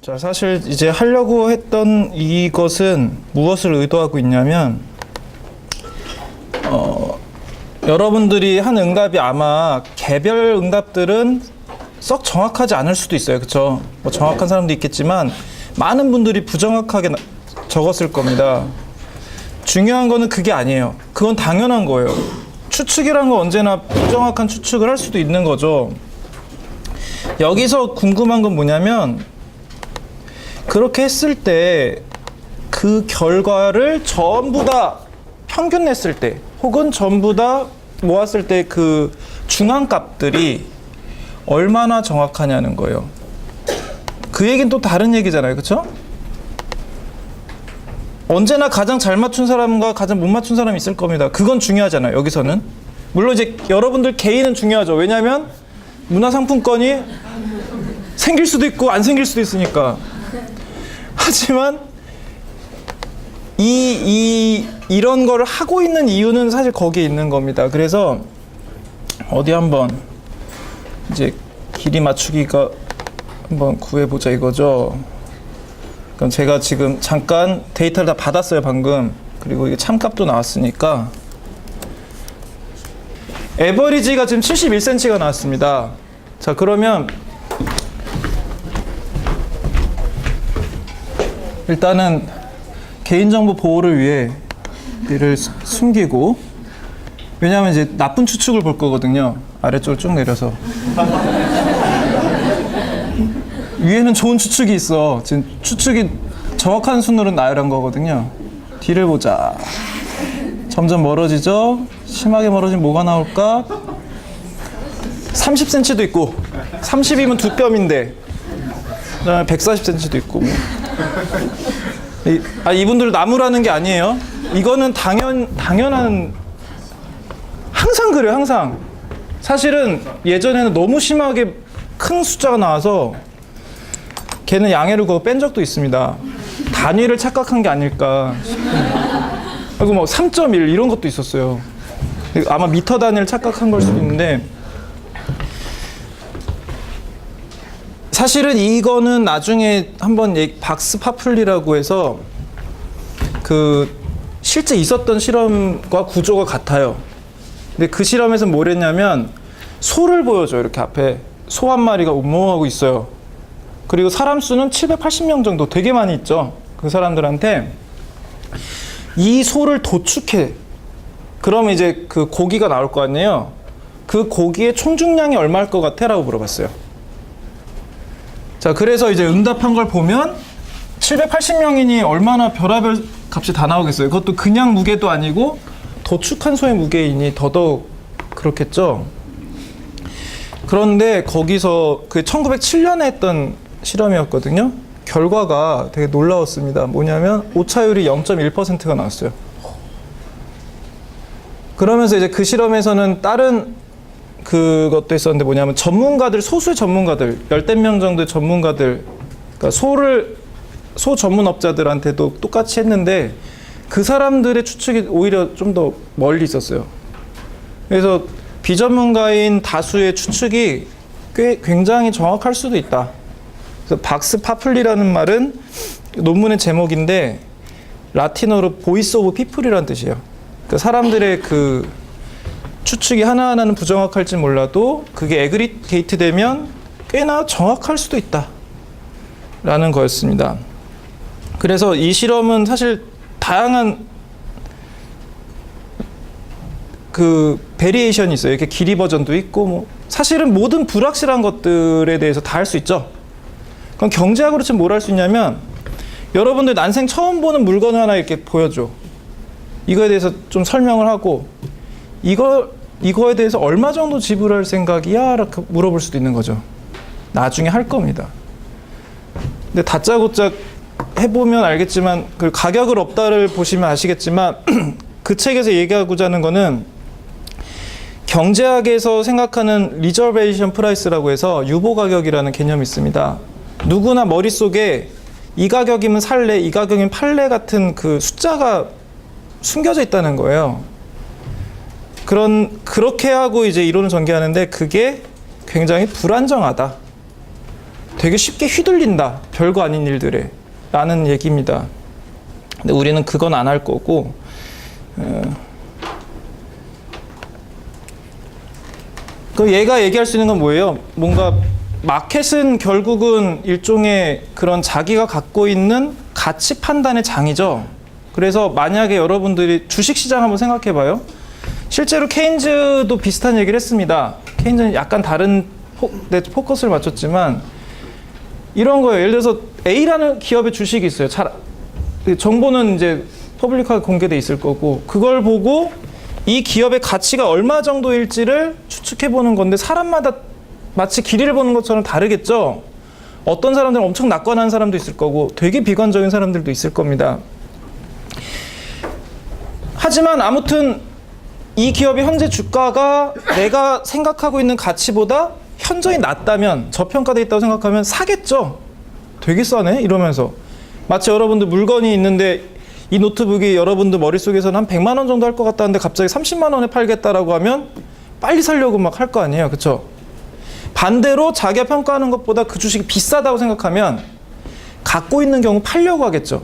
자, 사실 이제 하려고 했던 이것은 무엇을 의도하고 있냐면 여러분들이 한 응답이 아마 개별 응답들은 썩 정확하지 않을 수도 있어요. 그렇죠? 뭐 정확한 사람도 있겠지만 많은 분들이 부정확하게 적었을 겁니다. 중요한 거는 그게 아니에요. 그건 당연한 거예요. 추측이란 건 언제나 부정확한 추측을 할 수도 있는 거죠. 여기서 궁금한 건 뭐냐면 그렇게 했을 때 그 결과를 전부 다 평균 냈을 때 혹은 전부 다 모았을 때 그 중앙값들이 얼마나 정확하냐는 거예요. 그 얘기는 또 다른 얘기잖아요. 그렇죠? 언제나 가장 잘 맞춘 사람과 가장 못 맞춘 사람이 있을 겁니다. 그건 중요하잖아요. 여기서는. 물론 이제 여러분들 개인은 중요하죠. 왜냐하면 문화상품권이 생길 수도 있고 안 생길 수도 있으니까. 하지만 이런 걸 하고 있는 이유는 사실 거기에 있는 겁니다. 그래서 어디 한번 이제 길이 맞추기가 한번 구해보자 이거죠. 그럼 제가 지금 잠깐 데이터를 다 받았어요 방금. 그리고 이게 참값도 나왔으니까 에버리지가 지금 71cm가 나왔습니다. 자, 그러면 일단은 개인정보 보호를 위해 얘를 숨기고, 왜냐하면 이제 나쁜 추측을 볼 거거든요. 아래쪽을 쭉 내려서 위에는 좋은 추측이 있어. 지금 추측이 정확한 순으로 나열한 거거든요. 뒤를 보자. 점점 멀어지죠? 심하게 멀어지면 뭐가 나올까? 30cm도 있고 30이면 두 뼘인데 그다음에 140cm도 있고 이분들 나무라는 게 아니에요. 이거는 당연한 항상 그래요. 항상. 사실은 예전에는 너무 심하게 큰 숫자가 나와서 걔는 양해를 구하고 뺀 적도 있습니다. 단위를 착각한 게 아닐까. 그리고 뭐 3.1 이런 것도 있었어요. 아마 미터 단위를 착각한 걸 수도 있는데, 사실은 이거는 나중에 한번 박스 파플리라고 해서 그 실제 있었던 실험과 구조가 같아요. 근데 그 실험에서 뭘 했냐면 소를 보여줘요. 이렇게 앞에 소 한 마리가 운모하고 있어요. 그리고 사람 수는 780명 정도, 되게 많이 있죠. 그 사람들한테 이 소를 도축해. 그러면 이제 그 고기가 나올 거 아니에요. 그 고기의 총중량이 얼마일 것 같아? 라고 물어봤어요. 자, 그래서 이제 응답한 걸 보면 780명이니 얼마나 별의별 값이 다 나오겠어요. 그것도 그냥 무게도 아니고 도축한 소의 무게이니 더더욱 그렇겠죠. 그런데 거기서 그 1907년에 했던 실험이었거든요. 결과가 되게 놀라웠습니다. 뭐냐면 오차율이 0.1%가 나왔어요. 그러면서 이제 그 실험에서는 다른 그것도 있었는데 뭐냐면 전문가들, 소수의 전문가들, 10명 정도의 전문가들, 그러니까 소 전문업자들한테도 똑같이 했는데 그 사람들의 추측이 오히려 좀 더 멀리 있었어요. 그래서 비전문가인 다수의 추측이 굉장히 정확할 수도 있다. 그래서 박스 파플리라는 말은 논문의 제목인데 라틴어로 보이스 오브 피플이라는 뜻이에요. 그러니까 사람들의 그 추측이 하나하나는 부정확할지 몰라도 그게 에그리게이트 되면 꽤나 정확할 수도 있다 라는 거였습니다. 그래서 이 실험은 사실 다양한 그 베리에이션이 있어요. 이렇게 길이 버전도 있고, 뭐 사실은 모든 불확실한 것들에 대해서 다 할 수 있죠. 그럼 경제학으로 지금 뭘 할 수 있냐면, 여러분들 난생 처음 보는 물건을 하나 이렇게 보여줘. 이거에 대해서 좀 설명을 하고, 이거에 대해서 얼마 정도 지불할 생각이야? 이렇게 물어볼 수도 있는 거죠. 나중에 할 겁니다. 근데 다짜고짜 해보면 알겠지만, 그 가격을 없다를 보시면 아시겠지만, 그 책에서 얘기하고자 하는 거는 경제학에서 생각하는 리저베이션 프라이스라고 해서 유보 가격이라는 개념이 있습니다. 누구나 머릿속에 이 가격이면 살래, 이 가격이면 팔래 같은 그 숫자가 숨겨져 있다는 거예요. 그렇게 하고 이제 이론을 전개하는데 그게 굉장히 불안정하다 되게 쉽게 휘둘린다. 별거 아닌 일들에. 라는 얘기입니다. 근데 우리는 그건 안 할 거고, 그 얘가 얘기할 수 있는 건 뭐예요? 뭔가 마켓은 결국은 일종의 그런 자기가 갖고 있는 가치 판단의 장이죠. 그래서 만약에 여러분들이 주식시장 한번 생각해 봐요. 실제로 케인즈도 비슷한 얘기를 했습니다. 케인즈는 약간 다른 포커스를 맞췄지만 이런 거예요. 예를 들어서 A라는 기업의 주식이 있어요. 정보는 이제 퍼블릭하게 공개돼 있을 거고, 그걸 보고 이 기업의 가치가 얼마 정도일지를 추측해 보는 건데, 사람마다 마치 길이를 보는 것처럼 다르겠죠. 어떤 사람들은 엄청 낙관하는 사람도 있을 거고 되게 비관적인 사람들도 있을 겁니다. 하지만 아무튼 이 기업의 현재 주가가 내가 생각하고 있는 가치보다 현저히 낮다면, 저평가돼 있다고 생각하면 사겠죠. 되게 싸네 이러면서. 마치 여러분들 물건이 있는데 이 노트북이 여러분들 머릿속에서는 한 100만 원 정도 할 것 같다는데 갑자기 30만 원에 팔겠다라고 하면 빨리 살려고 막 할 거 아니에요. 그렇죠? 반대로 자기가 평가하는 것보다 그 주식이 비싸다고 생각하면 갖고 있는 경우 팔려고 하겠죠.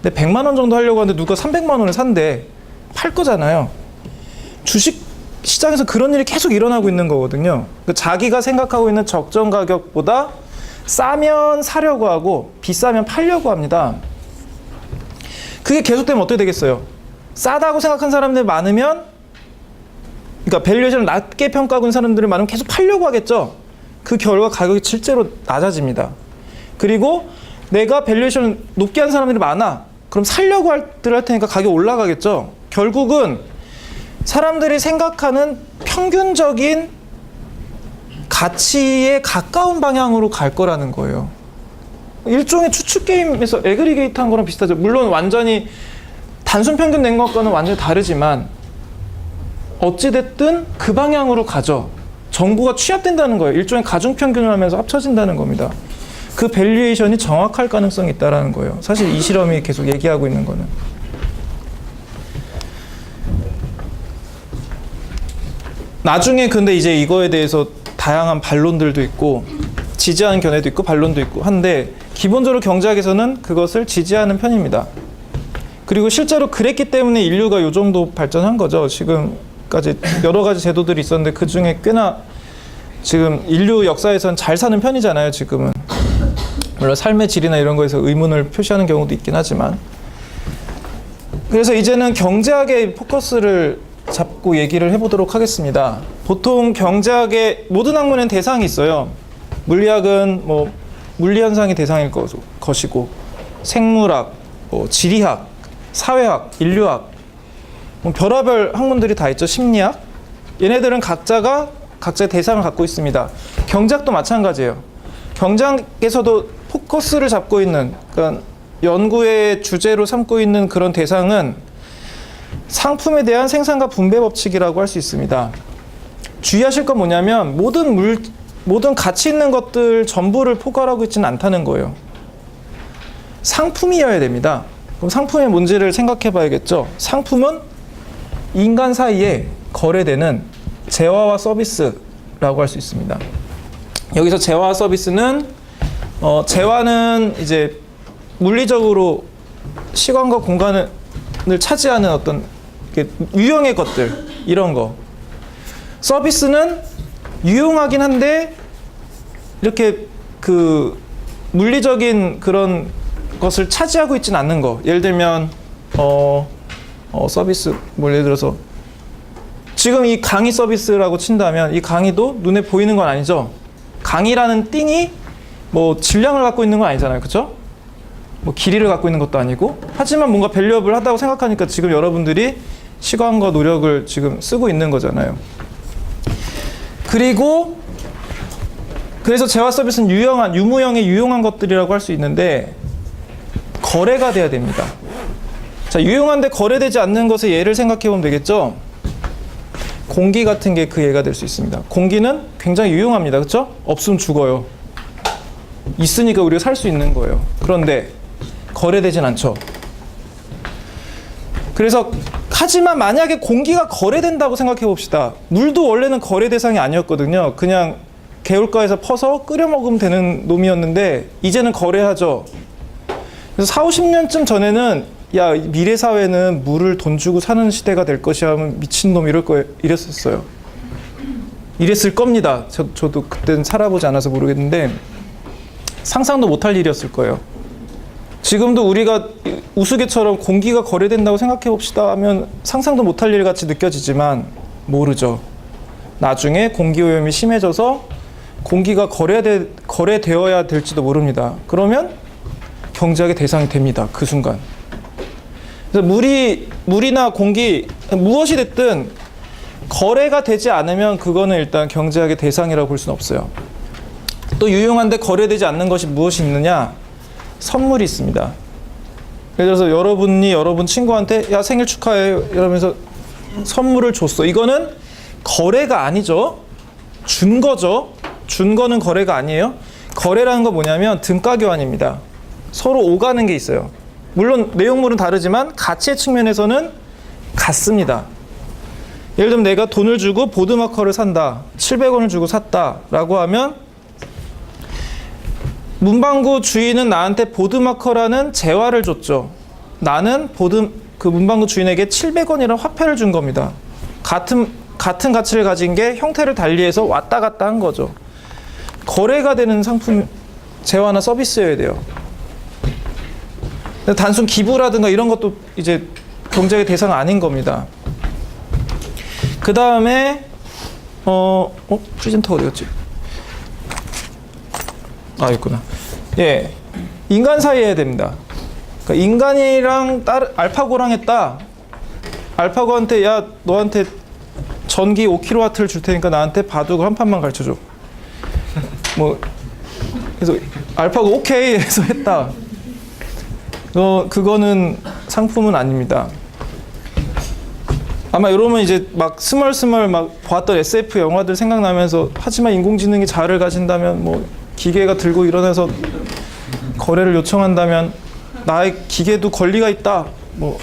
근데 100만 원 정도 하려고 하는데 누가 300만 원을 산대. 팔 거잖아요. 주식 시장에서 그런 일이 계속 일어나고 있는 거거든요. 자기가 생각하고 있는 적정 가격보다 싸면 사려고 하고 비싸면 팔려고 합니다. 그게 계속되면 어떻게 되겠어요? 싸다고 생각한 사람들이 많으면, 그러니까 밸류에이션을 낮게 평가하고 있는 사람들이 많으면 계속 팔려고 하겠죠. 그 결과 가격이 실제로 낮아집니다. 그리고 내가 밸류에이션을 높게 한 사람들이 많아. 그럼 살려고 할 테니까 가격이 올라가겠죠. 결국은 사람들이 생각하는 평균적인 가치에 가까운 방향으로 갈 거라는 거예요. 일종의 추측 게임에서 애그리게이트 한 거랑 비슷하죠. 물론 완전히 단순 평균 낸 것과는 완전히 다르지만 어찌됐든 그 방향으로 가죠. 정보가 취합된다는 거예요. 일종의 가중평균을 하면서 합쳐진다는 겁니다. 그 밸류에이션이 정확할 가능성이 있다는 거예요. 사실 이 실험이 계속 얘기하고 있는 거는. 나중에 근데 이제 이거에 대해서 다양한 반론들도 있고 지지하는 견해도 있고 반론도 있고 한데, 기본적으로 경제학에서는 그것을 지지하는 편입니다. 그리고 실제로 그랬기 때문에 인류가 이 정도 발전한 거죠. 지금까지 여러 가지 제도들이 있었는데 그 중에 꽤나 지금 인류 역사에선 잘 사는 편이잖아요. 지금은 물론 삶의 질이나 이런 거에서 의문을 표시하는 경우도 있긴 하지만, 그래서 이제는 경제학의 포커스를 잡고 얘기를 해보도록 하겠습니다. 보통 경제학의 모든 학문에는 대상이 있어요. 물리학은 뭐 물리현상이 대상일 것이고, 생물학, 뭐 지리학, 사회학, 인류학, 뭐 별의별 학문들이 다 있죠. 심리학. 얘네들은 각자의 대상을 갖고 있습니다. 경제학도 마찬가지예요. 경제학에서도 포커스를 잡고 있는, 그러니까 연구의 주제로 삼고 있는 그런 대상은 상품에 대한 생산과 분배 법칙이라고 할 수 있습니다. 주의하실 건 뭐냐면 모든 가치 있는 것들 전부를 포괄하고 있지는 않다는 거예요. 상품이어야 됩니다. 그럼 상품이 뭔지를 생각해 봐야겠죠. 상품은 인간 사이에 거래되는 재화와 서비스라고 할 수 있습니다. 여기서 재화와 서비스는 재화는 이제 물리적으로 시간과 공간을 차지하는 어떤 유형의 것들, 이런 거. 서비스는 유용하긴 한데 이렇게 그 물리적인 그런 것을 차지하고 있지는 않는 거. 예를 들면 서비스, 예를 들어서 지금 이 강의 서비스라고 친다면 이 강의도 눈에 보이는 건 아니죠. 강의라는 띵이 뭐 질량을 갖고 있는 건 아니잖아요. 그렇죠? 뭐 길이를 갖고 있는 것도 아니고, 하지만 뭔가 밸류업을 하다고 생각하니까 지금 여러분들이 시간과 노력을 지금 쓰고 있는 거잖아요. 그리고 그래서 재화 서비스는 유무형의 유용한 것들이라고 할 수 있는데 거래가 돼야 됩니다. 자, 유용한데 거래되지 않는 것의 예를 생각해 보면 되겠죠. 공기 같은 게 그 예가 될 수 있습니다. 공기는 굉장히 유용합니다. 그렇죠? 없으면 죽어요. 있으니까 우리가 살 수 있는 거예요. 그런데 거래되진 않죠. 그래서 하지만 만약에 공기가 거래된다고 생각해 봅시다. 물도 원래는 거래 대상이 아니었거든요. 그냥 개울가에서 퍼서 끓여 먹으면 되는 놈이었는데 이제는 거래하죠. 그래서 4, 50년쯤 전에는 야, 미래 사회는 물을 돈 주고 사는 시대가 될 것이야 하면 미친놈 이랬었어요. 이랬을 겁니다. 저도 그때는 살아보지 않아서 모르겠는데 상상도 못할 일이었을 거예요. 지금도 우리가 우스개처럼 공기가 거래된다고 생각해 봅시다 하면 상상도 못할 일 같이 느껴지지만 모르죠. 나중에 공기오염이 심해져서 공기가 거래되어야 될지도 모릅니다. 그러면 경제학의 대상이 됩니다. 그 순간. 그래서 물이나 공기 무엇이 됐든 거래가 되지 않으면 그거는 일단 경제학의 대상이라고 볼 수는 없어요. 또 유용한데 거래되지 않는 것이 무엇이 있느냐? 선물이 있습니다. 예를 들어서 여러분이 여러분 친구한테 야 생일 축하해 이러면서 선물을 줬어. 이거는 거래가 아니죠. 준 거죠. 준 거는 거래가 아니에요. 거래라는 건 뭐냐면 등가 교환입니다. 서로 오가는 게 있어요. 물론 내용물은 다르지만 가치의 측면에서는 같습니다. 예를 들면 내가 돈을 주고 보드마커를 산다. 700원을 주고 샀다 라고 하면 문방구 주인은 나한테 보드마커라는 재화를 줬죠. 나는 그 문방구 주인에게 700원이라는 화폐를 준 겁니다. 같은 가치를 가진 게 형태를 달리해서 왔다 갔다 한 거죠. 거래가 되는 상품, 재화나 서비스여야 돼요. 단순 기부라든가 이런 것도 이제 경제의 대상은 아닌 겁니다. 그 다음에 프리젠터가 어디 갔지? 아, 있구나. 예, 인간 사이에 해야 됩니다. 그러니까 인간이랑 알파고랑 했다. 알파고한테 야 너한테 전기 5kW를 줄 테니까 나한테 바둑을 한 판만 가르쳐줘. 뭐 그래서 알파고 오케이 해서 했다. 그거는 상품은 아닙니다. 아마 여러분 이제 막 스멀스멀 막 봤던 SF 영화들 생각나면서 하지만 인공지능이 자아를 가진다면 뭐 기계가 들고 일어나서 거래를 요청한다면 나의 기계도 권리가 있다. 뭐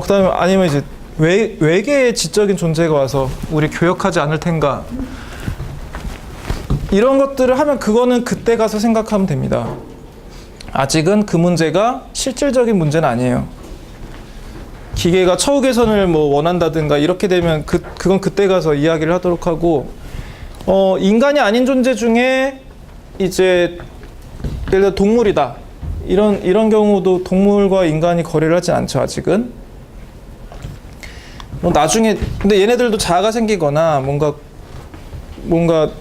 그다음에 아니면 이제 외계의 지적인 존재가 와서 우리 교역하지 않을 텐가. 이런 것들을 하면 그거는 그때 가서 생각하면 됩니다. 아직은 그 문제가 실질적인 문제는 아니에요. 기계가 처우 개선을 뭐 원한다든가 이렇게 되면 그건 그때 가서 이야기를 하도록 하고 인간이 아닌 존재 중에 이제 예를 들어 동물이다. 이런 경우도 동물과 인간이 거래를 하지 않죠, 아직은. 나중에 근데 얘네들도 자아가 생기거나 뭔가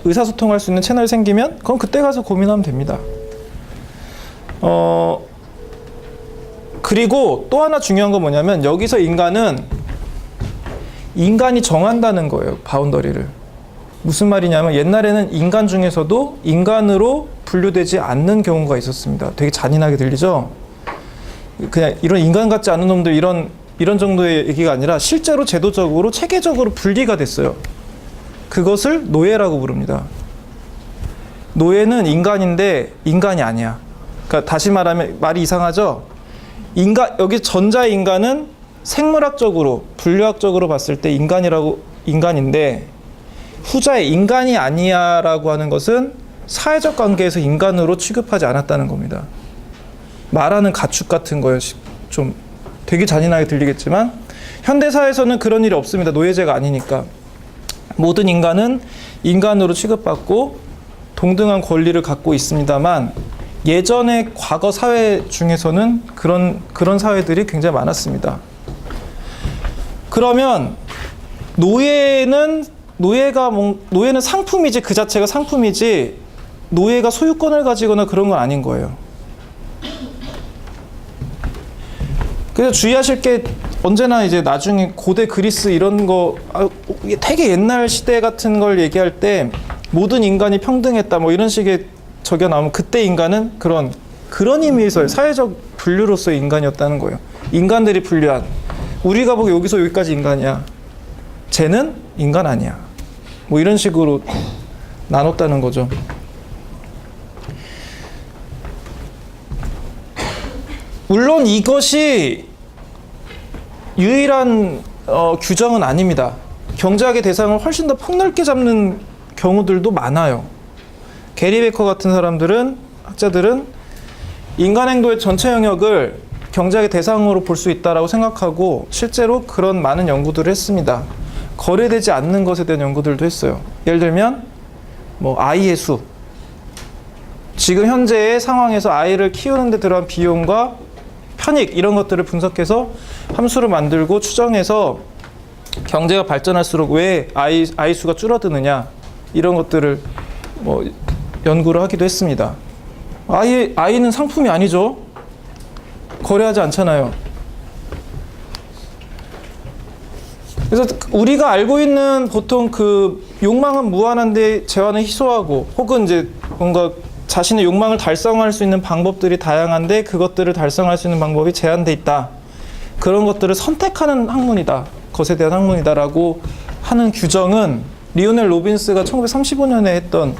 의사소통할 수 있는 채널이 생기면 그건 그때 가서 고민하면 됩니다. 그리고 또 하나 중요한 건 뭐냐면 여기서 인간이 정한다는 거예요. 바운더리를. 무슨 말이냐면 옛날에는 인간 중에서도 인간으로 분류되지 않는 경우가 있었습니다. 되게 잔인하게 들리죠? 그냥 이런 인간 같지 않은 놈들 이런 정도의 얘기가 아니라 실제로 제도적으로 체계적으로 분리가 됐어요. 그것을 노예라고 부릅니다. 노예는 인간인데 인간이 아니야. 그러니까 다시 말하면 말이 이상하죠? 여기 전자의 인간은 생물학적으로 분류학적으로 봤을 때 인간인데 후자의 인간이 아니야라고 하는 것은 사회적 관계에서 인간으로 취급하지 않았다는 겁니다. 말하는 가축 같은 거예요. 좀 되게 잔인하게 들리겠지만 현대사에서는 그런 일이 없습니다. 노예제가 아니니까. 모든 인간은 인간으로 취급받고 동등한 권리를 갖고 있습니다만 예전의 과거 사회 중에서는 그런 사회들이 굉장히 많았습니다. 그러면 노예는 상품이지, 그 자체가 상품이지 노예가 소유권을 가지거나 그런 건 아닌 거예요. 그래서 주의하실 게 언제나 이제 나중에 고대 그리스 이런 거 되게 옛날 시대 같은 걸 얘기할 때 모든 인간이 평등했다 뭐 이런 식의 적이 나오면 그때 인간은 그런 의미에서의 사회적 분류로서의 인간이었다는 거예요. 인간들이 분류한 우리가 보기 여기서 여기까지 인간이야. 쟤는 인간 아니야. 뭐 이런 식으로 나눴다는 거죠. 물론 이것이 유일한 규정은 아닙니다. 경제학의 대상을 훨씬 더 폭넓게 잡는 경우들도 많아요. 게리 베커 같은 학자들은 인간 행동의 전체 영역을 경제학의 대상으로 볼 수 있다라고 생각하고 실제로 그런 많은 연구들을 했습니다. 거래되지 않는 것에 대한 연구들도 했어요. 예를 들면 아이의 수, 지금 현재의 상황에서 아이를 키우는 데 들어간 비용과 편익 이런 것들을 분석해서 함수를 만들고 추정해서 경제가 발전할수록 왜 아이 수가 줄어드느냐 이런 것들을 연구를 하기도 했습니다. 아이는 상품이 아니죠. 거래하지 않잖아요. 그래서 우리가 알고 있는 보통 그 욕망은 무한한데 재화는 희소하고 혹은 이제 뭔가 자신의 욕망을 달성할 수 있는 방법들이 다양한데 그것들을 달성할 수 있는 방법이 제한돼 있다. 그런 것들을 선택하는 학문이다. 것에 대한 학문이다라고 하는 규정은 리오넬 로빈스가 1935년에 했던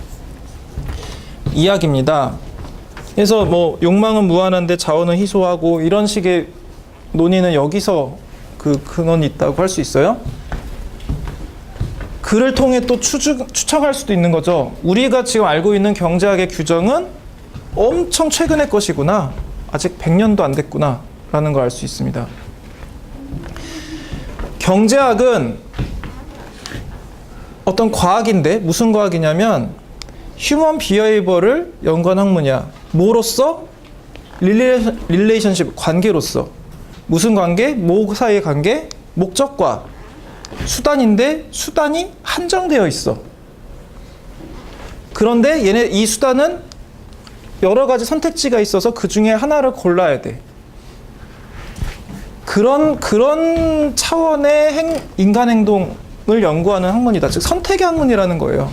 이야기입니다. 그래서 욕망은 무한한데 자원은 희소하고 이런 식의 논의는 여기서 그 근원이 있다고 할 수 있어요. 그를 통해 또 추측할 수도 있는 거죠. 우리가 지금 알고 있는 경제학의 규정은 엄청 최근의 것이구나. 아직 100년도 안 됐구나. 라는 걸 알 수 있습니다. 경제학은 어떤 과학인데 무슨 과학이냐면 휴먼 비헤이버를 연구한 학문이야. 뭐로써? 릴레이션십, 관계로서. 무슨 관계? 뭐 사이의 관계? 목적과 수단인데 수단이 한정되어 있어. 그런데 이 수단은 여러 가지 선택지가 있어서 그 중에 하나를 골라야 돼. 그런 차원의 인간 행동을 연구하는 학문이다. 즉 선택의 학문이라는 거예요.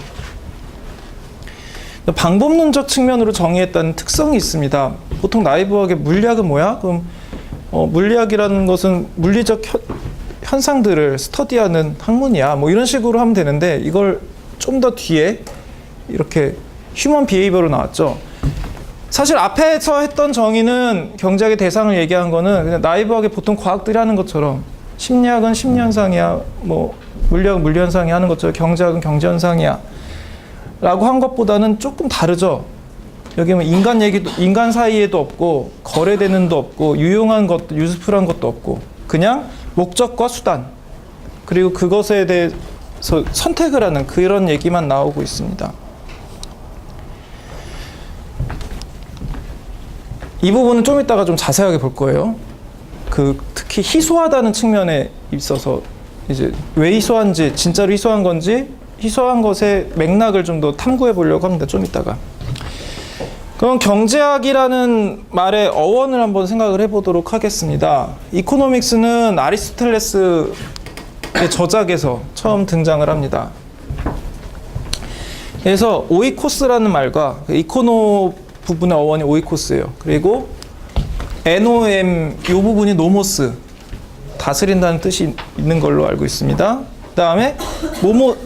방법론적 측면으로 정의했다는 특성이 있습니다. 보통 나이브학의 물리학은 뭐야? 그럼 물리학이라는 것은 물리적 현상들을 스터디하는 학문이야. 이런 식으로 하면 되는데 이걸 좀 더 뒤에 이렇게 휴먼 비헤이버로 나왔죠. 사실 앞에서 했던 정의는 경제학의 대상을 얘기한 거는 그냥 나이브학의 보통 과학들이 하는 것처럼 심리학은 심리현상이야, 물리학은 물리현상이 하는 것처럼 경제학은 경제현상이야 라고 한 것보다는 조금 다르죠. 여기 인간 사이에도 없고 거래되는도 없고 유용한 것, 유스풀한 것도 없고 그냥 목적과 수단 그리고 그것에 대해서 선택을 하는 그런 얘기만 나오고 있습니다. 이 부분은 좀 이따가 좀 자세하게 볼 거예요. 특히 희소하다는 측면에 있어서 이제 왜 희소한지, 진짜로 희소한 건지, 희소한 것의 맥락을 좀 더 탐구해 보려고 합니다. 좀 이따가. 그럼 경제학이라는 말의 어원을 한번 생각을 해보도록 하겠습니다. 이코노믹스는 아리스토텔레스의 저작에서 처음 등장을 합니다. 그래서 오이코스라는 말과 이코노 부분의 어원이 오이코스예요. 그리고 NOM 이 부분이 노모스, 다스린다는 뜻이 있는 걸로 알고 있습니다. 그 다음에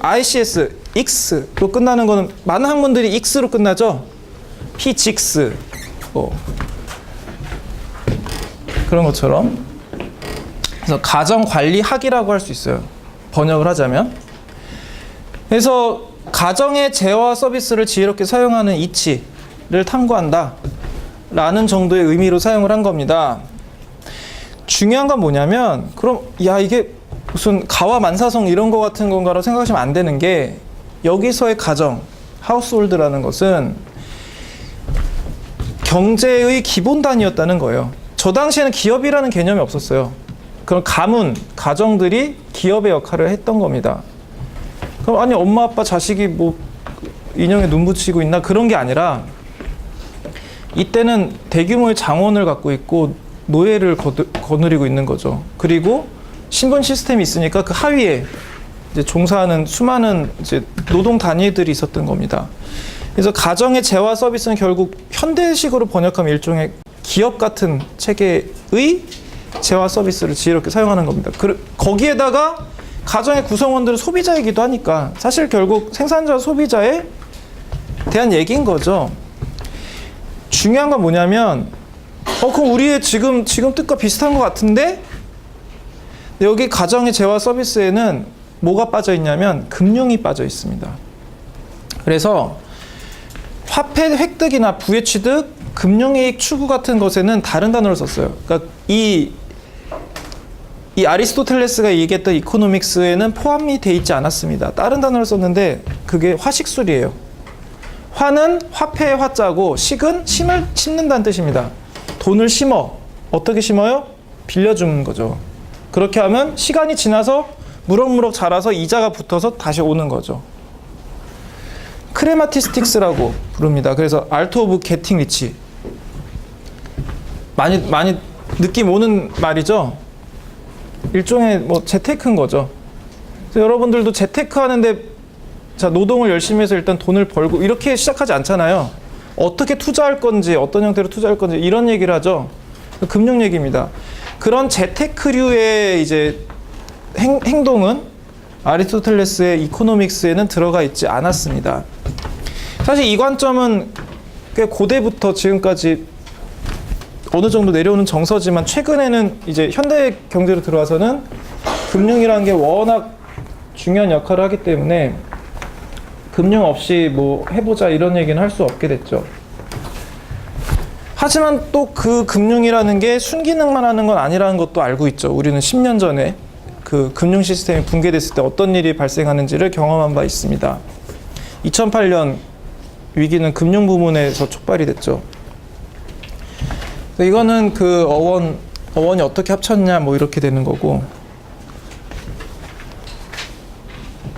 ICS, X로 끝나는 거는 많은 학문들이 X로 끝나죠. 피직스 그런 것처럼. 그래서 가정관리학이라고 할 수 있어요. 번역을 하자면. 그래서 가정의 재화 서비스를 지혜롭게 사용하는 이치를 탐구한다 라는 정도의 의미로 사용을 한 겁니다. 중요한 건 뭐냐면 그럼 이게 무슨 가와 만사성 이런 거 같은 건가라고 생각하시면 안 되는 게 여기서의 가정, 하우스홀드라는 것은 경제의 기본 단위였다는 거예요. 저 당시에는 기업이라는 개념이 없었어요. 그럼 가정들이 기업의 역할을 했던 겁니다. 그럼 아니 엄마 아빠 자식이 인형에 눈 붙이고 있나 그런 게 아니라 이때는 대규모의 장원을 갖고 있고 노예를 거느리고 있는 거죠. 그리고 신분 시스템이 있으니까 그 하위에 이제 종사하는 수많은 이제 노동 단위들이 있었던 겁니다. 그래서 가정의 재화 서비스는 결국 현대식으로 번역하면 일종의 기업 같은 체계의 재화 서비스를 지혜롭게 사용하는 겁니다. 거기에다가 가정의 구성원들은 소비자이기도 하니까 사실 결국 생산자와 소비자에 대한 얘기인 거죠. 중요한 건 뭐냐면 그럼 우리의 지금 뜻과 비슷한 것 같은데 여기 가정의 재화 서비스에는 뭐가 빠져 있냐면 금융이 빠져 있습니다. 그래서 화폐 획득이나 부의 취득, 금융이익 추구 같은 것에는 다른 단어를 썼어요. 그러니까 이 아리스토텔레스가 얘기했던 이코노믹스에는 포함이 돼 있지 않았습니다. 다른 단어를 썼는데 그게 화식술이에요. 화는 화폐의 화자고 식은 심는다는 뜻입니다. 돈을 심어. 어떻게 심어요? 빌려주는 거죠. 그렇게 하면 시간이 지나서 무럭무럭 자라서 이자가 붙어서 다시 오는 거죠. 크레마티스틱스라고 부릅니다. 그래서 아트 오브 게팅 리치. 많이 느낌 오는 말이죠. 일종의 뭐 재테크인 거죠. 그래서 여러분들도 재테크 하는데 자, 노동을 열심히 해서 일단 돈을 벌고 이렇게 시작하지 않잖아요. 어떻게 투자할 건지, 어떤 형태로 투자할 건지 이런 얘기를 하죠. 금융 얘기입니다. 그런 재테크류의 이제 행동은 아리스토텔레스의 이코노믹스에는 들어가 있지 않았습니다. 사실 이 관점은 꽤 고대부터 지금까지 어느 정도 내려오는 정서지만 최근에는 이제 현대 경제로 들어와서는 금융이라는 게 워낙 중요한 역할을 하기 때문에 금융 없이 뭐 해보자 이런 얘기는 할 수 없게 됐죠. 하지만 또 그 금융이라는 게 순기능만 하는 건 아니라는 것도 알고 있죠. 우리는 10년 전에 그 금융 시스템이 붕괴됐을 때 어떤 일이 발생하는지를 경험한 바 있습니다. 2008년 위기는 금융 부문에서 촉발이 됐죠. 이거는 그 어원이 어떻게 합쳤냐 뭐 이렇게 되는 거고.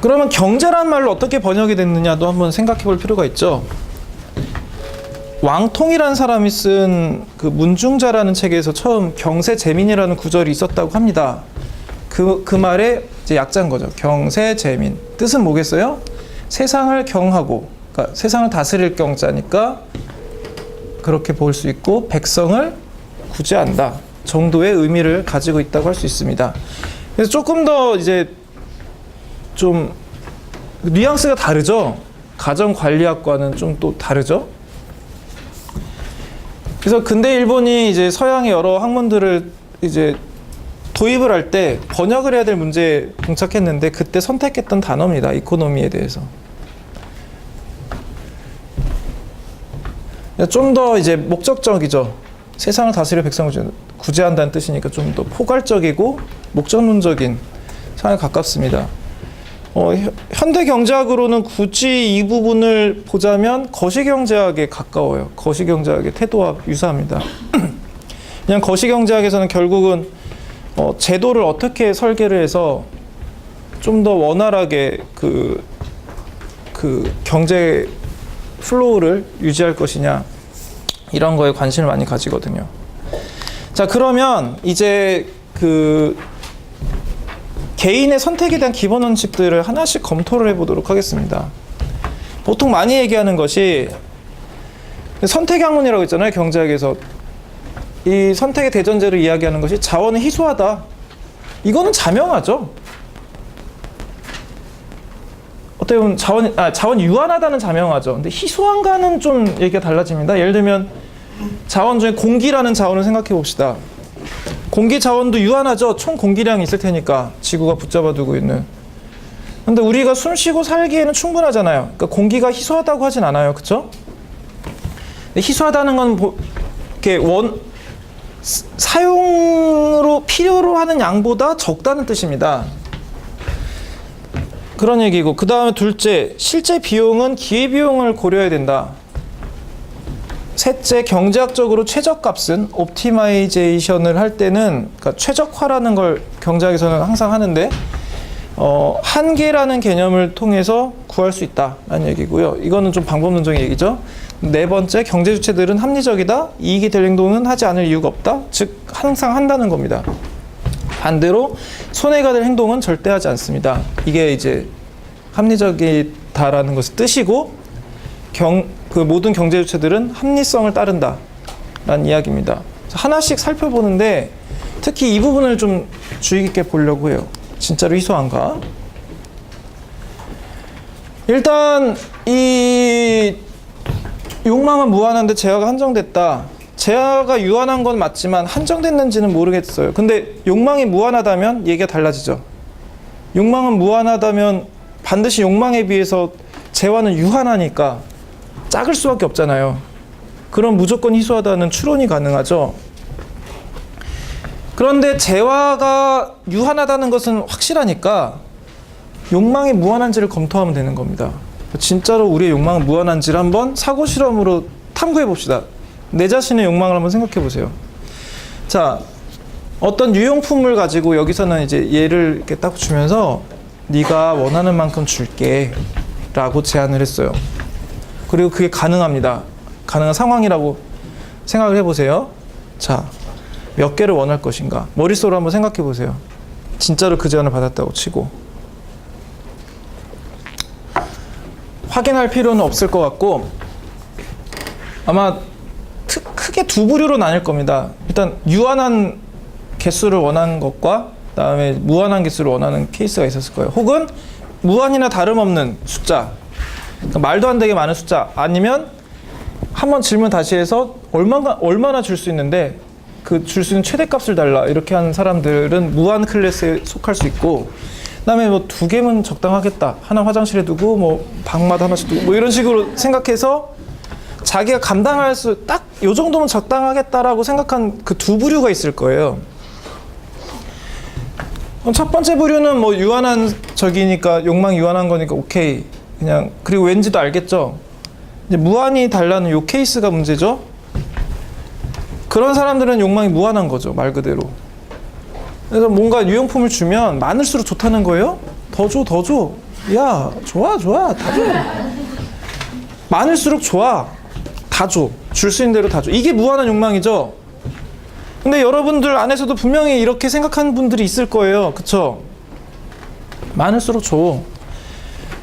그러면 경제란 말로 어떻게 번역이 됐느냐도 한번 생각해 볼 필요가 있죠. 왕통이라는 사람이 쓴 그 문중자라는 책에서 처음 경세재민이라는 구절이 있었다고 합니다. 그 말의 이제 약자인 거죠. 경세재민. 뜻은 뭐겠어요? 세상을 경하고, 그러니까 세상을 다스릴 경자니까 그렇게 볼 수 있고, 백성을 구제한다 정도의 의미를 가지고 있다고 할 수 있습니다. 그래서 조금 더 이제 좀 뉘앙스가 다르죠. 가정관리학과는 좀 또 다르죠. 그래서 근대 일본이 이제 서양의 여러 학문들을 이제 도입을 할 때 번역을 해야 될 문제에 봉착했는데 그때 선택했던 단어입니다. 이코노미에 대해서. 좀 더 이제 목적적이죠. 세상을 다스려 백성을 구제한다는 뜻이니까 좀 더 포괄적이고 목적론적인 상황에 가깝습니다. 현대 경제학으로는 굳이 이 부분을 보자면 거시경제학에 가까워요. 거시경제학의 태도와 유사합니다. 그냥 거시경제학에서는 결국은 제도를 어떻게 설계를 해서 좀 더 원활하게 그 경제 플로우를 유지할 것이냐 이런 거에 관심을 많이 가지거든요. 자, 그러면 이제 그 개인의 선택에 대한 기본 원칙들을 하나씩 검토를 해보도록 하겠습니다. 보통 많이 얘기하는 것이 선택학문이라고 있잖아요. 경제학에서 이 선택의 대전제를 이야기하는 것이 자원은 희소하다. 이거는 자명하죠. 어떻게 보면 자원이 유한하다는 자명하죠. 근데 희소한가는 좀 얘기가 달라집니다. 예를 들면 자원 중에 공기라는 자원을 생각해 봅시다. 공기 자원도 유한하죠. 총 공기량이 있을 테니까 지구가 붙잡아 두고 있는. 근데 우리가 숨 쉬고 살기에는 충분하잖아요. 그러니까 공기가 희소하다고 하진 않아요. 그렇죠? 희소하다는 건 이렇게 사용으로 필요로 하는 양보다 적다는 뜻입니다. 그런 얘기고, 그 다음에 둘째, 실제 비용은 기회비용을 고려해야 된다. 셋째, 경제학적으로 최저값은 옵티마이제이션을 할 때는, 그러니까 최적화라는 걸 경제학에서는 항상 하는데 한계라는 개념을 통해서 구할 수 있다라는 얘기고요. 이거는 좀 방법론적인 얘기죠. 네 번째, 경제 주체들은 합리적이다. 이익이 될 행동은 하지 않을 이유가 없다. 즉 항상 한다는 겁니다. 반대로 손해가 될 행동은 절대 하지 않습니다. 이게 이제 합리적이다라는 것의 뜻이고, 그 모든 경제 주체들은 합리성을 따른다라는 이야기입니다. 하나씩 살펴보는데 특히 이 부분을 좀 주의 깊게 보려고 해요. 진짜로 희소한가? 일단 이 욕망은 무한한데 제어가 한정됐다. 제어가 유한한 건 맞지만 한정됐는지는 모르겠어요. 근데 욕망이 무한하다면 얘기가 달라지죠. 욕망은 무한하다면 반드시 욕망에 비해서 재화는 유한하니까 작을 수밖에 없잖아요. 그럼 무조건 희소하다는 추론이 가능하죠. 그런데 재화가 유한하다는 것은 확실하니까 욕망이 무한한지를 검토하면 되는 겁니다. 진짜로 우리의 욕망은 무한한지를 한번 사고 실험으로 탐구해 봅시다. 내 자신의 욕망을 한번 생각해 보세요. 자, 어떤 유용품을 가지고 여기서는 이제 얘를 이렇게 딱 주면서 네가 원하는 만큼 줄게 라고 제안을 했어요. 그리고 그게 가능합니다. 가능한 상황이라고 생각을 해보세요. 자, 몇 개를 원할 것인가? 머릿속으로 한번 생각해 보세요. 진짜로 그 제안을 받았다고 치고. 확인할 필요는 없을 것 같고 아마 크게 두 부류로 나뉠 겁니다. 일단 유한한 개수를 원하는 것과 그다음에 무한한 개수를 원하는 케이스가 있었을 거예요. 혹은 무한이나 다름없는 숫자, 그러니까 말도 안 되게 많은 숫자, 아니면 한번 질문 다시 해서 얼마나 줄 수 있는데 그 줄 수 있는 최대값을 달라, 이렇게 하는 사람들은 무한 클래스에 속할 수 있고, 그다음에 뭐 2개면 적당하겠다, 하나 화장실에 두고 뭐 방마다 하나씩 두고 뭐 이런 식으로 생각해서 자기가 감당할 수 딱 요 정도면 적당하겠다라고 생각한 그 두 부류가 있을 거예요. 첫 번째 부류는 뭐 유한한 적이니까, 욕망이 유한한 거니까 오케이 그냥, 그리고 왠지도 알겠죠. 이제 무한이 달라는 요 케이스가 문제죠. 그런 사람들은 욕망이 무한한 거죠, 말 그대로. 그래서 뭔가 유용품을 주면 많을수록 좋다는 거예요. 더 줘, 더 줘. 야, 좋아, 다 줘. 많을수록 좋아. 다 줘. 줄 수 있는 대로 다 줘. 이게 무한한 욕망이죠. 근데 여러분들 안에서도 분명히 이렇게 생각하는 분들이 있을 거예요. 그쵸? 많을수록 줘.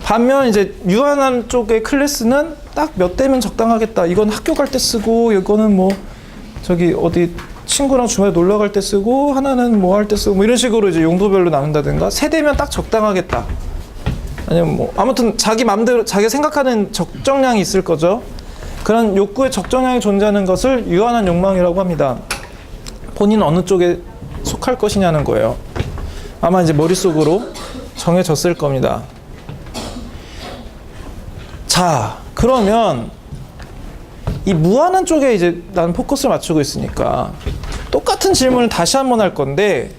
반면 이제 유한한 쪽의 클래스는 딱 몇 대면 적당하겠다. 이건 학교 갈 때 쓰고, 이거는 뭐 저기 어디 친구랑 주말에 놀러 갈 때 쓰고, 하나는 뭐 할 때 쓰고, 뭐 이런 식으로 이제 용도별로 나눈다든가, 세 대면 딱 적당하겠다. 아니면 뭐 아무튼 자기 맘대로 자기가 생각하는 적정량이 있을 거죠. 그런 욕구의 적정량이 존재하는 것을 유한한 욕망이라고 합니다. 본인은 어느 쪽에 속할 것이냐는 거예요. 아마 이제 머릿속으로 정해졌을 겁니다. 자, 그러면 이 무한한 쪽에 이제 나는 포커스를 맞추고 있으니까 똑같은 질문을 다시 한번 할 건데,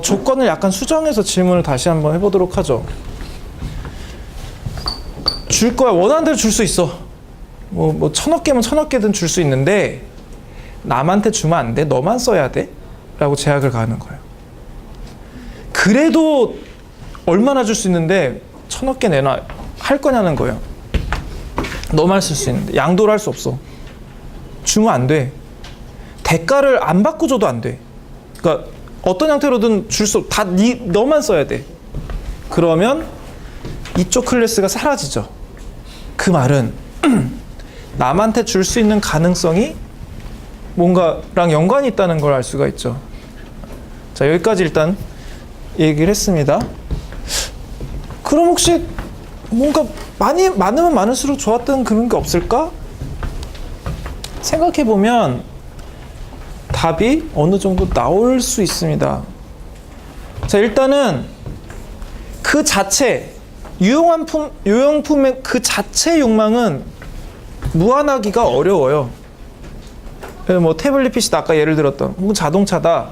조건을 약간 수정해서 질문을 다시 한번 해보도록 하죠. 줄 거야. 원하는 대로 줄 수 있어. 뭐 1000억 개면 1000억 개든 줄 수 있는데 남한테 주면 안 돼? 너만 써야 돼? 라고 제약을 가하는 거예요. 그래도 얼마나 줄 수 있는데 1000억 개 내놔 할 거냐는 거예요. 너만 쓸 수 있는데 양도를 할 수 없어. 주면 안 돼. 대가를 안 받고 줘도 안 돼. 그러니까 어떤 형태로든 줄 수, 다 너만 써야 돼. 그러면 이쪽 클래스가 사라지죠. 그 말은 남한테 줄 수 있는 가능성이 뭔가랑 연관이 있다는 걸 알 수가 있죠. 자, 여기까지 일단 얘기를 했습니다. 그럼 혹시 뭔가 많으면 많을수록 좋았던 그런 게 없을까? 생각해보면 답이 어느 정도 나올 수 있습니다. 자, 일단은 그 자체, 유용품의 그 자체 욕망은 무한하기가 어려워요. 뭐 태블릿 PC도 아까 예를 들었던, 혹은 자동차다.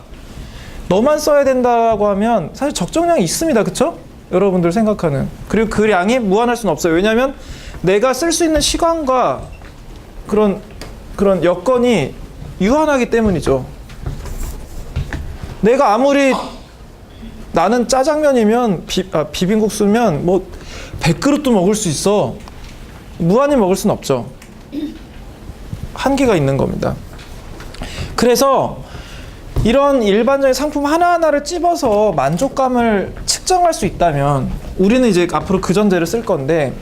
너만 써야 된다고 하면 사실 적정량이 있습니다. 그쵸? 여러분들 생각하는. 그리고 그 양이 무한할 수는 없어요. 왜냐하면 내가 쓸 수 있는 시간과 그런 여건이 유한하기 때문이죠. 내가 아무리 나는 짜장면이면 비빔국수면 뭐 100그릇도 먹을 수 있어. 무한히 먹을 수는 없죠. 한계가 있는 겁니다. 그래서 이런 일반적인 상품 하나하나를 찝어서 만족감을 측정할 수 있다면, 우리는 이제 앞으로 그 전제를 쓸 건데,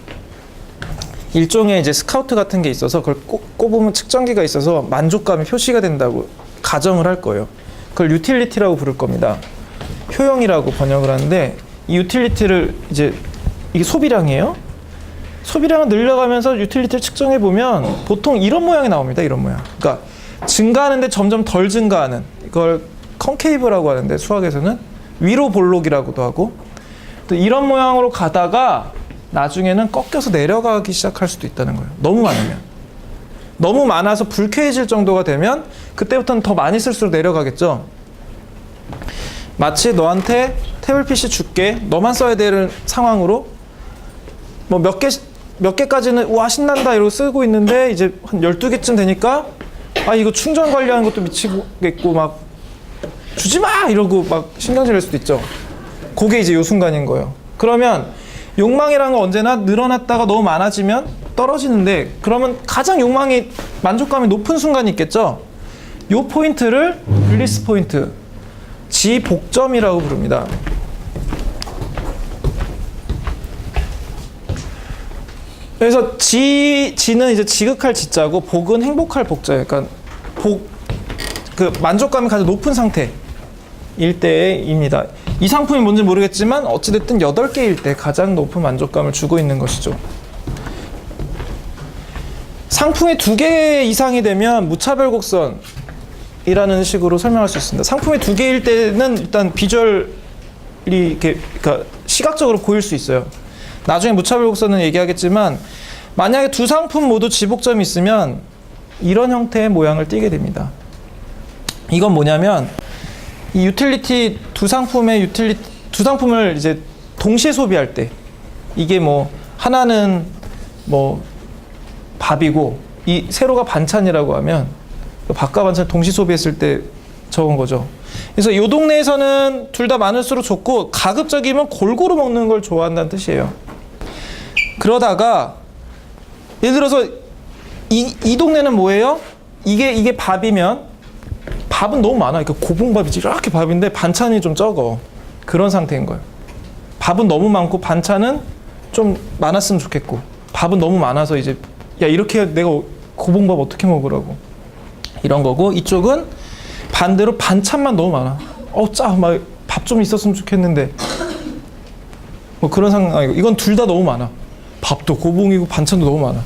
일종의 이제 스카우트 같은 게 있어서 그걸 꼽으면 측정기가 있어서 만족감이 표시가 된다고 가정을 할 거예요. 그걸 유틸리티라고 부를 겁니다. 효용이라고 번역을 하는데, 이 유틸리티를 이제 이게 소비량이에요. 소비량을 늘려가면서 유틸리티를 측정해 보면 보통 이런 모양이 나옵니다. 이런 모양. 그러니까 증가하는데 점점 덜 증가하는, 이걸 컨케이브라고 하는데 수학에서는 위로 볼록이라고도 하고, 또 이런 모양으로 가다가 나중에는 꺾여서 내려가기 시작할 수도 있다는 거예요. 너무 많으면. 너무 많아서 불쾌해질 정도가 되면 그때부터는 더 많이 쓸수록 내려가겠죠. 마치 너한테 태블릿 PC 줄게, 너만 써야 되는 상황으로 뭐 몇 개까지는 와 신난다 이러고 쓰고 있는데 이제 한 12개쯤 되니까 아 이거 충전 관리하는 것도 미치겠고 막 주지마 이러고 막 신경질 낼 수도 있죠. 그게 이제 요 순간인 거예요. 그러면 욕망이라는 건 언제나 늘어났다가 너무 많아지면 떨어지는데, 그러면 가장 욕망이 만족감이 높은 순간이 있겠죠. 요 포인트를 릴리스 포인트, 지복점이라고 부릅니다. 그래서 지는 이제 지극할 지자고 복은 행복할 복자예요. 그러니까 그 만족감이 가장 높은 상태일 때입니다. 이 상품이 뭔지 모르겠지만 어찌됐든 8개일 때 가장 높은 만족감을 주고 있는 것이죠. 상품이 2개 이상이 되면 무차별 곡선이라는 식으로 설명할 수 있습니다. 상품이 2개일 때는 일단 비주얼이 이렇게 그러니까 시각적으로 보일 수 있어요. 나중에 무차별 곡선은 얘기하겠지만 만약에 두 상품 모두 지복점이 있으면 이런 형태의 모양을 띠게 됩니다. 이건 뭐냐면 이 유틸리티 두 상품을 이제 동시에 소비할 때, 이게 뭐 하나는 뭐 밥이고 이 세로가 반찬이라고 하면 밥과 반찬 동시 소비했을 때 적은 거죠. 그래서 이 동네에서는 둘 다 많을수록 좋고 가급적이면 골고루 먹는 걸 좋아한다는 뜻이에요. 그러다가 예를 들어서 이 동네는 뭐예요? 이게 밥이면 밥은 너무 많아. 그러니까 고봉밥이지 이렇게 밥인데 반찬이 좀 적어. 그런 상태인 거예요. 밥은 너무 많고 반찬은 좀 많았으면 좋겠고, 밥은 너무 많아서 이제 야 이렇게 내가 고봉밥 어떻게 먹으라고 이런 거고, 이쪽은 반대로 반찬만 너무 많아. 막 밥 좀 있었으면 좋겠는데 뭐 그런 상황이고, 이건 둘 다 너무 많아. 밥도 고봉이고 반찬도 너무 많아.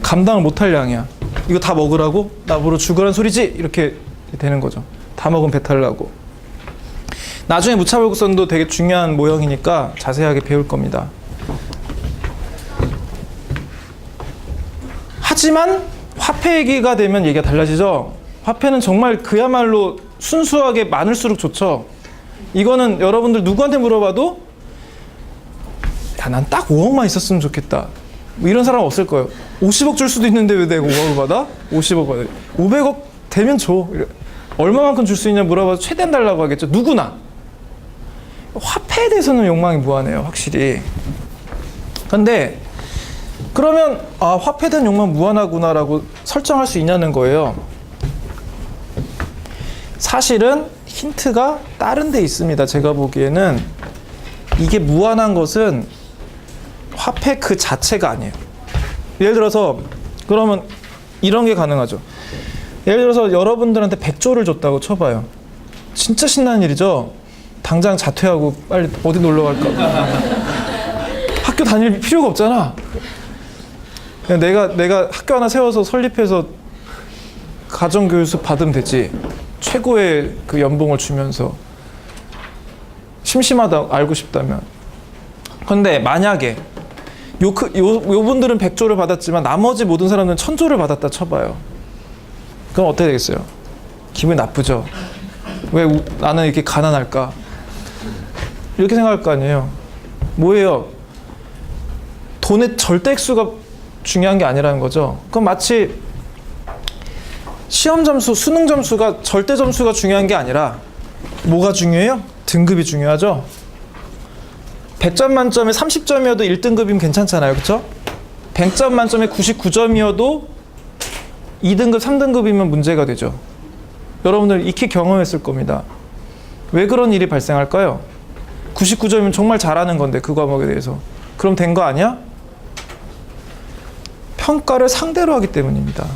감당을 못할 양이야. 이거 다 먹으라고? 나보러 죽으란 소리지? 이렇게 되는 거죠. 다 먹으면 배탈 나고. 나중에 무차별 곡선도 되게 중요한 모형이니까 자세하게 배울 겁니다. 하지만 화폐 얘기가 되면 얘기가 달라지죠. 화폐는 정말 그야말로 순수하게 많을수록 좋죠. 이거는 여러분들 누구한테 물어봐도 야, 난 딱 5억만 있었으면 좋겠다. 뭐 이런 사람 없을 거예요. 50억 줄 수도 있는데 왜 내가 5억을 받아? 50억 받아. 500억 되면 줘. 얼마만큼 줄 수 있냐 물어봐도 최대한 달라고 하겠죠. 누구나. 화폐에 대해서는 욕망이 무한해요. 확실히. 근데 그러면 화폐에 대한 욕망 무한하구나라고 설정할 수 있냐는 거예요. 사실은 힌트가 다른 데 있습니다. 제가 보기에는 이게 무한한 것은 화폐 그 자체가 아니에요. 예를 들어서 그러면 이런 게 가능하죠. 예를 들어서 여러분들한테 100조를 줬다고 쳐봐요. 진짜 신나는 일이죠. 당장 자퇴하고 빨리 어디 놀러 갈까. 학교 다닐 필요가 없잖아. 내가 학교 하나 세워서 설립해서 가정교육 받으면 되지. 최고의 그 연봉을 주면서. 심심하다 알고 싶다면. 근데 만약에 요 분들은 100조를 받았지만 나머지 모든 사람들은 1000조를 받았다 쳐봐요. 그럼 어떻게 되겠어요? 기분이 나쁘죠? 왜 나는 이렇게 가난할까? 이렇게 생각할 거 아니에요. 뭐예요? 돈의 절대 액수가 중요한 게 아니라는 거죠. 그럼 마치 시험 점수, 수능 점수가 절대 점수가 중요한 게 아니라 뭐가 중요해요? 등급이 중요하죠. 100점 만점에 30점이어도 1등급이면 괜찮잖아요. 그렇죠? 100점 만점에 99점이어도 2등급, 3등급이면 문제가 되죠. 여러분들 익히 경험했을 겁니다. 왜 그런 일이 발생할까요? 99점이면 정말 잘하는 건데 그 과목에 대해서. 그럼 된 거 아니야? 평가를 상대로 하기 때문입니다.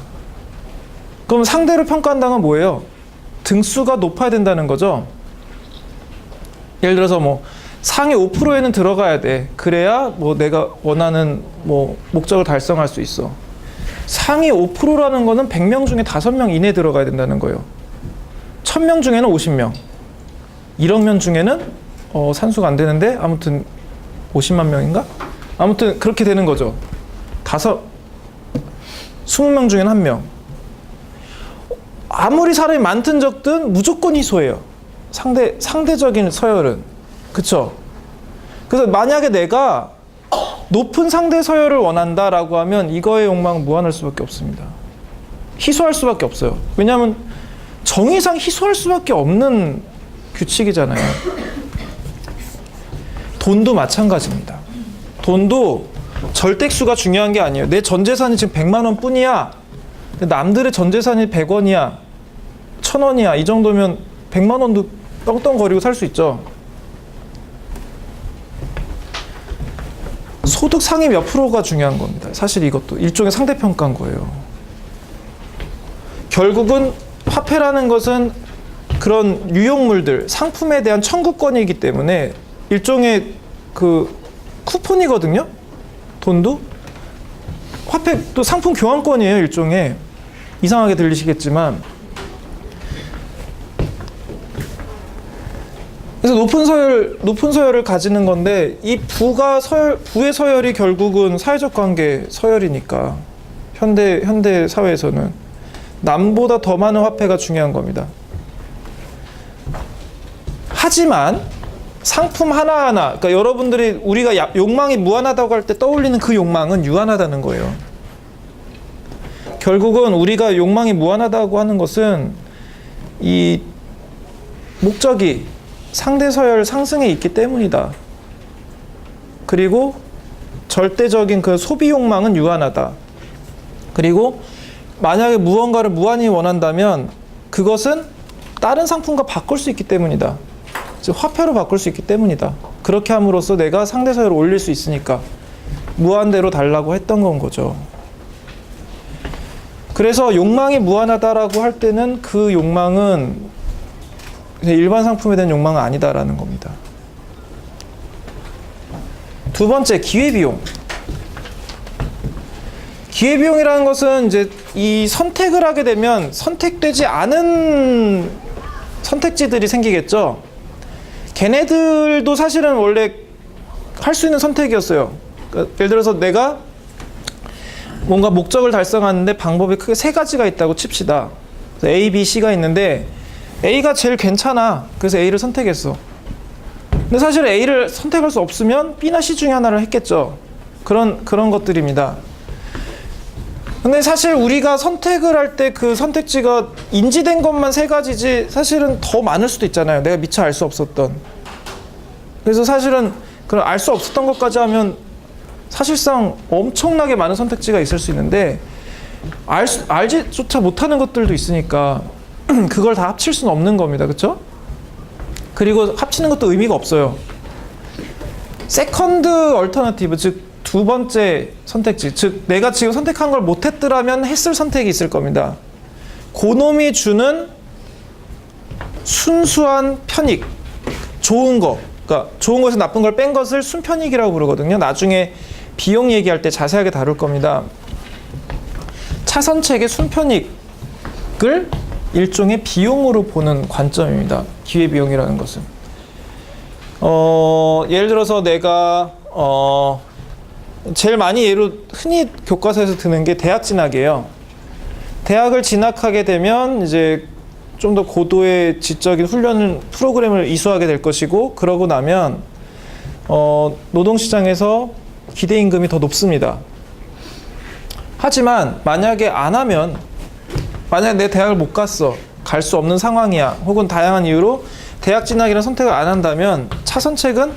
그럼 상대로 평가한다는 건 뭐예요? 등수가 높아야 된다는 거죠. 예를 들어서 뭐 상위 5%에는 들어가야 돼. 그래야 뭐 내가 원하는 뭐 목적을 달성할 수 있어. 상위 5%라는 거는 100명 중에 5명 이내에 들어가야 된다는 거예요. 1000명 중에는 50명. 1억 명 중에는 산수가 안 되는데 아무튼 50만 명인가? 아무튼 그렇게 되는 거죠. 20명 중엔 1명. 아무리 사람이 많든 적든 무조건 희소해요. 상대적인 서열은. 그쵸? 그래서 만약에 내가 높은 상대 서열을 원한다라고 하면 이거의 욕망은 무한할 수밖에 없습니다. 희소할 수밖에 없어요. 왜냐하면 정의상 희소할 수밖에 없는 규칙이잖아요. 돈도 마찬가지입니다. 돈도 절대수가 중요한 게 아니에요. 내 전 재산이 지금 100만 원 뿐이야. 남들의 전 재산이 100원이야. 1000원이야. 이 정도면 100만 원도 떵떵거리고 살 수 있죠. 소득 상위 몇 프로가 중요한 겁니다. 사실 이것도 일종의 상대평가인 거예요. 결국은 화폐라는 것은 그런 유용물들, 상품에 대한 청구권이기 때문에 일종의 그 쿠폰이거든요. 돈도 화폐도 상품 교환권이에요. 일종의. 이상하게 들리시겠지만, 그래서 높은 서열을 가지는 건데, 이 부의 서열이 결국은 사회적 관계 서열이니까 현대 사회에서는 남보다 더 많은 화폐가 중요한 겁니다. 하지만 상품 하나하나, 그러니까 여러분들이 우리가 욕망이 무한하다고 할 때 떠올리는 그 욕망은 유한하다는 거예요. 결국은 우리가 욕망이 무한하다고 하는 것은 이 목적이 상대 서열 상승에 있기 때문이다. 그리고 절대적인 그 소비 욕망은 유한하다. 그리고 만약에 무언가를 무한히 원한다면 그것은 다른 상품과 바꿀 수 있기 때문이다. 즉 화폐로 바꿀 수 있기 때문이다. 그렇게 함으로써 내가 상대 서열을 올릴 수 있으니까 무한대로 달라고 했던 건 거죠. 그래서 욕망이 무한하다라고 할 때는 그 욕망은 일반 상품에 대한 욕망은 아니다라는 겁니다. 두 번째, 기회비용. 기회비용이라는 것은 이제 이 선택을 하게 되면 선택되지 않은 선택지들이 생기겠죠. 걔네들도 사실은 원래 할 수 있는 선택이었어요. 그러니까 예를 들어서 내가 뭔가 목적을 달성하는데 방법이 크게 3가지가 있다고 칩시다. A, B, C가 있는데 A가 제일 괜찮아. 그래서 A를 선택했어. 근데 사실 A를 선택할 수 없으면 B나 C 중에 하나를 했겠죠. 그런 것들입니다. 근데 사실 우리가 선택을 할 때 그 선택지가 인지된 것만 3가지지 사실은 더 많을 수도 있잖아요. 내가 미처 알 수 없었던. 그래서 사실은 그런 알 수 없었던 것까지 하면 사실상 엄청나게 많은 선택지가 있을 수 있는데 알지조차 못하는 것들도 있으니까 그걸 다 합칠 수는 없는 겁니다. 그렇죠? 그리고 합치는 것도 의미가 없어요. 세컨드 얼터너티브, 즉 두 번째 선택지, 즉 내가 지금 선택한 걸 못했더라면 했을 선택이 있을 겁니다. 그놈이 주는 순수한 편익, 좋은 거, 그러니까 좋은 것에서 나쁜 걸 뺀 것을 순편익이라고 부르거든요. 나중에 비용 얘기할 때 자세하게 다룰 겁니다. 차선책의 순편익을 일종의 비용으로 보는 관점입니다. 기회비용이라는 것은. 예를 들어서 내가 제일 많이 흔히 교과서에서 드는 게 대학 진학이에요. 대학을 진학하게 되면 이제 좀 더 고도의 지적인 훈련 프로그램을 이수하게 될 것이고, 그러고 나면 노동시장에서 기대임금이 더 높습니다. 하지만 만약에 안 하면, 만약에 내 대학을 못 갔어, 갈 수 없는 상황이야, 혹은 다양한 이유로 대학 진학이라는 선택을 안 한다면 차선책은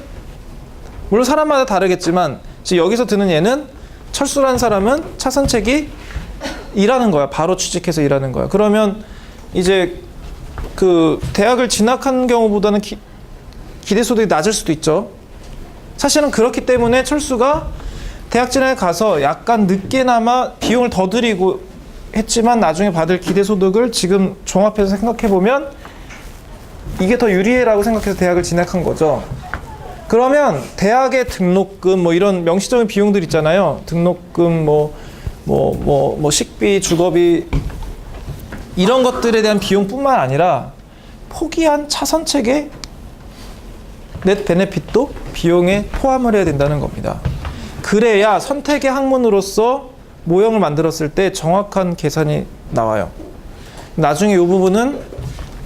물론 사람마다 다르겠지만 지금 여기서 드는 예는 철수라는 사람은 차선책이 일하는 거야. 바로 취직해서 일하는 거야. 그러면 이제 그 대학을 진학한 경우보다는 기대소득이 낮을 수도 있죠. 사실은 그렇기 때문에 철수가 대학 진학에 가서 약간 늦게나마 비용을 더 들이고 했지만 나중에 받을 기대소득을 지금 종합해서 생각해보면 이게 더 유리해라고 생각해서 대학을 진학한 거죠. 그러면 대학의 등록금 뭐 이런 명시적인 비용들 있잖아요. 등록금 뭐 식비, 주거비 이런 것들에 대한 비용뿐만 아니라 포기한 차선책의 넷 베네핏도 비용에 포함을 해야 된다는 겁니다. 그래야 선택의 학문으로서 모형을 만들었을 때 정확한 계산이 나와요. 나중에 이 부분은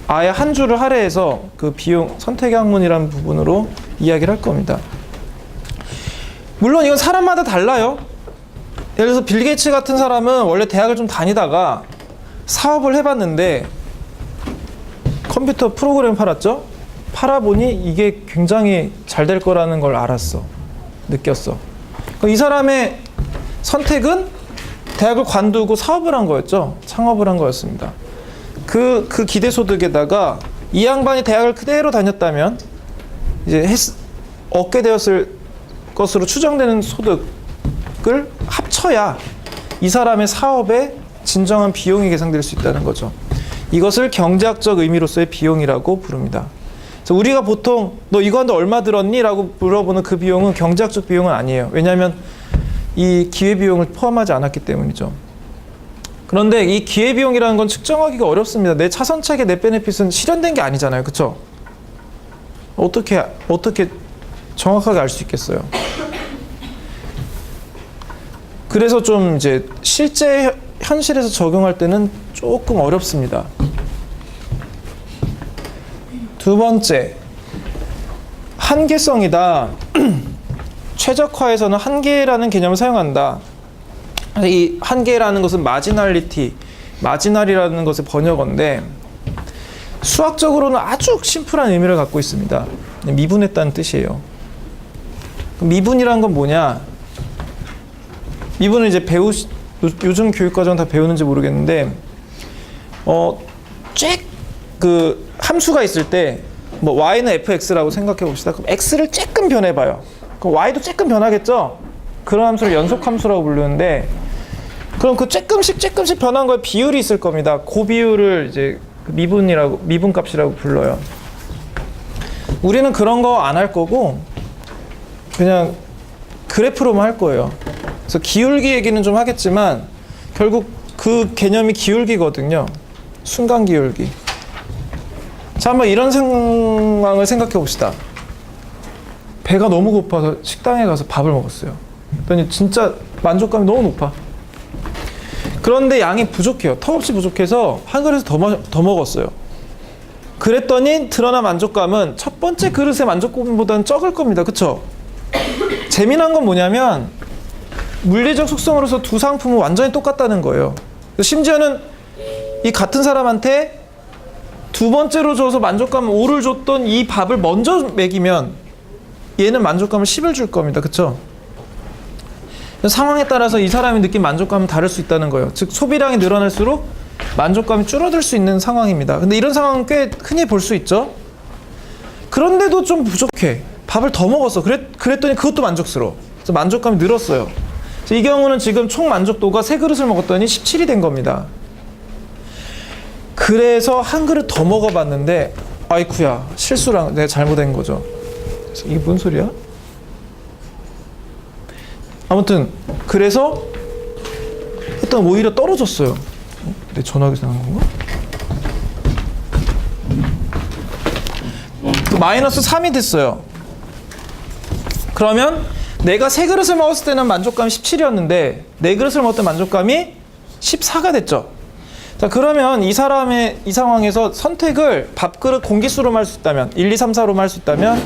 아예 한 줄을 할애해서 그 비용, 선택의 학문이라는 부분으로 이야기를 할 겁니다. 물론 이건 사람마다 달라요. 예를 들어서 빌 게이츠 같은 사람은 원래 대학을 좀 다니다가 사업을 해봤는데 컴퓨터 프로그램 팔았죠? 팔아보니 이게 굉장히 잘 될 거라는 걸 알았어. 느꼈어. 이 사람의 선택은 대학을 관두고 사업을 한 거였죠. 창업을 한 거였습니다. 그 기대소득에다가 이 양반이 대학을 그대로 다녔다면 이제 얻게 되었을 것으로 추정되는 소득을 합쳐야 이 사람의 사업의 진정한 비용이 계산될 수 있다는 거죠. 이것을 경제학적 의미로서의 비용이라고 부릅니다. 그래서 우리가 보통 너 이거 하는데 얼마 들었니? 라고 물어보는 그 비용은 경제학적 비용은 아니에요. 왜냐하면 이 기회비용을 포함하지 않았기 때문이죠. 그런데 이 기회비용이라는 건 측정하기가 어렵습니다. 내 차선책의 넷 베네핏은 실현된 게 아니잖아요. 그렇죠? 어떻게 정확하게 알 수 있겠어요? 그래서 좀 이제 실제 현실에서 적용할 때는 조금 어렵습니다. 두 번째, 한계성이다. 최적화에서는 한계라는 개념을 사용한다. 이 한계라는 것은 마지널이라는 것의 번역어인데 수학적으로는 아주 심플한 의미를 갖고 있습니다. 미분했다는 뜻이에요. 미분이란 건 뭐냐? 미분은 이제 요즘 교육과정 다 배우는지 모르겠는데 그 함수가 있을 때 뭐 y는 fx라고 생각해 봅시다. 그럼 x를 조금 변해봐요. 그럼 y도 조금 변하겠죠? 그런 함수를 연속함수라고 부르는데 그럼 그 조금씩 변한 거에 비율이 있을 겁니다. 그 비율을 이제 미분값이라고 불러요. 우리는 그런 거 안 할 거고 그냥 그래프로만 할 거예요. 그래서 기울기 얘기는 좀 하겠지만 결국 그 개념이 기울기거든요. 순간 기울기. 자, 한번 이런 상황을 생각해 봅시다. 배가 너무 고파서 식당에 가서 밥을 먹었어요. 그랬더니 진짜 만족감이 너무 높아. 그런데 양이 부족해요. 턱없이 부족해서 한 그릇을 더 먹었어요. 그랬더니 드러난 만족감은 첫 번째 그릇의 만족감보다는 적을 겁니다. 그쵸? 재미난 건 뭐냐면 물리적 속성으로서 두 상품은 완전히 똑같다는 거예요. 심지어는 이 같은 사람한테 두 번째로 줘서 만족감 5를 줬던 이 밥을 먼저 먹이면 얘는 만족감을 10을 줄 겁니다. 그쵸? 상황에 따라서 이 사람이 느낀 만족감은 다를 수 있다는 거예요. 즉 소비량이 늘어날수록 만족감이 줄어들 수 있는 상황입니다. 근데 이런 상황은 꽤 흔히 볼 수 있죠. 그런데도 좀 부족해. 밥을 더 먹었어. 그랬더니 그것도 만족스러워. 그래서 만족감이 늘었어요. 그래서 이 경우는 지금 총 만족도가 3그릇을 먹었더니 17이 된 겁니다. 그래서 한 그릇 더 먹어봤는데 아이쿠야 실수랑 내가 잘못된 거죠. 그래서 이게 뭔 소리야? 아무튼 그래서 일단 오히려 떨어졌어요. 내 전화기에서 나온 건가? 마이너스 3이 됐어요. 그러면 내가 3그릇을 먹었을 때는 만족감이 17이었는데 4그릇을 먹을 때 만족감이 14가 됐죠. 자, 그러면 이 상황에서 선택을 밥그릇 공기수로만 할 수 있다면 1, 2, 3, 4로만 할 수 있다면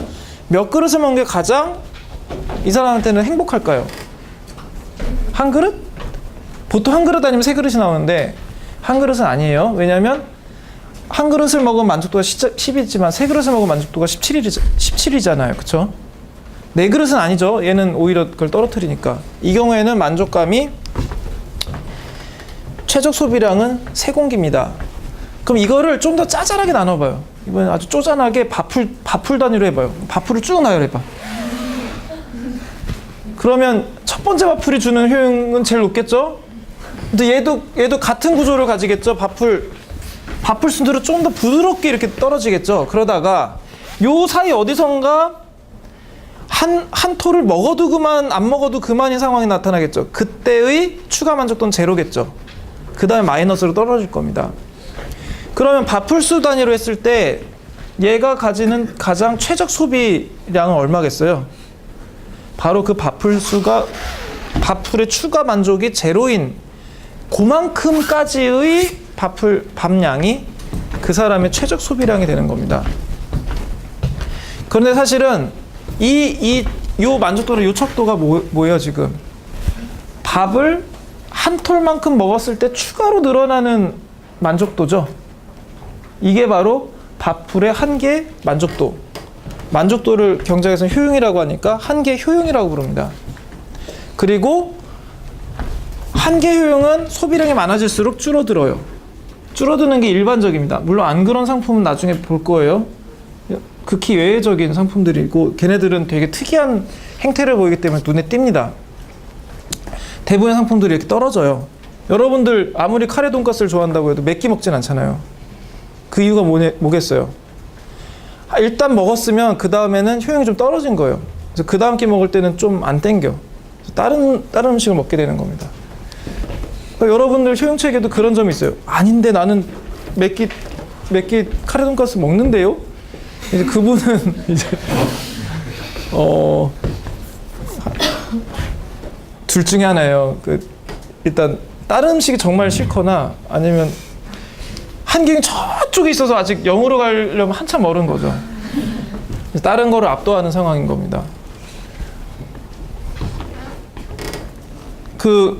몇 그릇을 먹는 게 가장 이 사람한테는 행복할까요? 한 그릇? 보통 한 그릇 아니면 3그릇이 나오는데 한 그릇은 아니에요. 왜냐하면 한 그릇을 먹으면 만족도가 10이지만 3그릇을 먹으면 만족도가 17이잖아요. 그쵸? 4그릇은 아니죠. 얘는 오히려 그걸 떨어뜨리니까. 이 경우에는 만족감이 최적 소비량은 3공기입니다. 그럼 이거를 좀 더 짜잘하게 나눠봐요. 이번엔 아주 쪼잔하게 밥풀 단위로 해봐요. 밥풀을 쭉 나열해봐. 그러면 첫 번째 밥풀이 주는 효용은 제일 높겠죠? 근데 얘도 같은 구조를 가지겠죠? 밥풀 순으로 좀 더 부드럽게 이렇게 떨어지겠죠? 그러다가 요 사이 어디선가 한 토를 먹어도 그만, 안 먹어도 그만인 상황이 나타나겠죠? 그때의 추가 만족도는 제로겠죠? 그 다음에 마이너스로 떨어질 겁니다. 그러면 밥풀수 단위로 했을 때 얘가 가지는 가장 최적 소비량은 얼마겠어요? 바로 그 밥풀의 추가 만족이 제로인 그만큼까지의 밥량이 그 사람의 최적 소비량이 되는 겁니다. 그런데 사실은 요 만족도랑 요 척도가 뭐예요, 지금? 밥을 한 톨만큼 먹었을 때 추가로 늘어나는 만족도죠. 이게 바로 밥풀의 한계 만족도. 만족도를 경제학에서는 효용이라고 하니까 한계 효용이라고 부릅니다. 그리고 한계 효용은 소비량이 많아질수록 줄어들어요. 줄어드는 게 일반적입니다. 물론 안 그런 상품은 나중에 볼 거예요. 극히 외회적인 상품들이고 걔네들은 되게 특이한 행태를 보이기 때문에 눈에 띕니다. 대부분의 상품들이 이렇게 떨어져요. 여러분들 아무리 카레 돈가스를 좋아한다고 해도 몇 끼 먹진 않잖아요. 그 이유가 뭐겠어요? 일단 먹었으면 그 다음에는 효용이 좀 떨어진 거예요. 그래서 그 다음 끼 먹을 때는 좀 안 땡겨. 다른 음식을 먹게 되는 겁니다. 그러니까 여러분들 효용책에도 그런 점이 있어요. 아닌데 나는 몇 끼 카레 돈가스 먹는데요? 이제 그분은 이제 둘 중에 하나예요. 일단 다른 음식이 정말 싫거나 아니면 한경이 저쪽에 있어서 아직 0으로 가려면 한참 멀은 거죠. 다른 거를 압도하는 상황인 겁니다.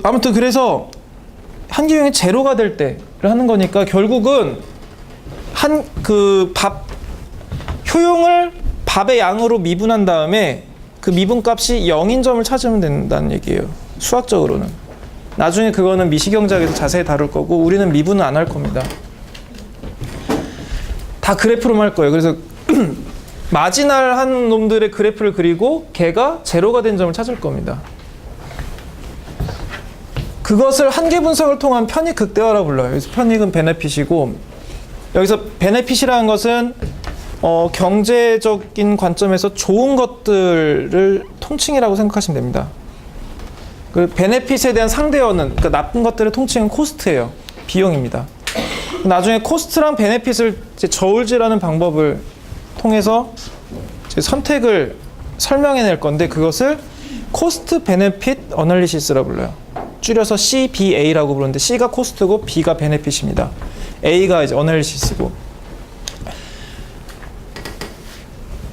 아무튼 그래서 한기용이 제로가 될 때를 하는 거니까 결국은 효용을 밥의 양으로 미분한 다음에 그 미분값이 0인 점을 찾으면 된다는 얘기예요. 수학적으로는. 나중에 그거는 미시경제학에서 자세히 다룰 거고 우리는 미분은 안 할 겁니다. 다 그래프로만 할 거예요. 그래서 마지날한 놈들의 그래프를 그리고 걔가 제로가 된 점을 찾을 겁니다. 그것을 한계 분석을 통한 편익 극대화라고 불러요. 그래서 편익은 베네핏이고 여기서 베네핏이라는 것은 경제적인 관점에서 좋은 것들을 통칭이라고 생각하시면 됩니다. 그 베네핏에 대한 상대어는 그러니까 나쁜 것들의 통칭은 코스트예요. 비용입니다. 나중에 코스트랑 베네핏을 이제 저울질하는 방법을 통해서 이제 선택을 설명해낼 건데 그것을 코스트 베네핏 어널리시스라고 불러요. 줄여서 CBA라고 부르는데 C가 코스트고 B가 베네핏입니다. A가 이제 어널리시스고.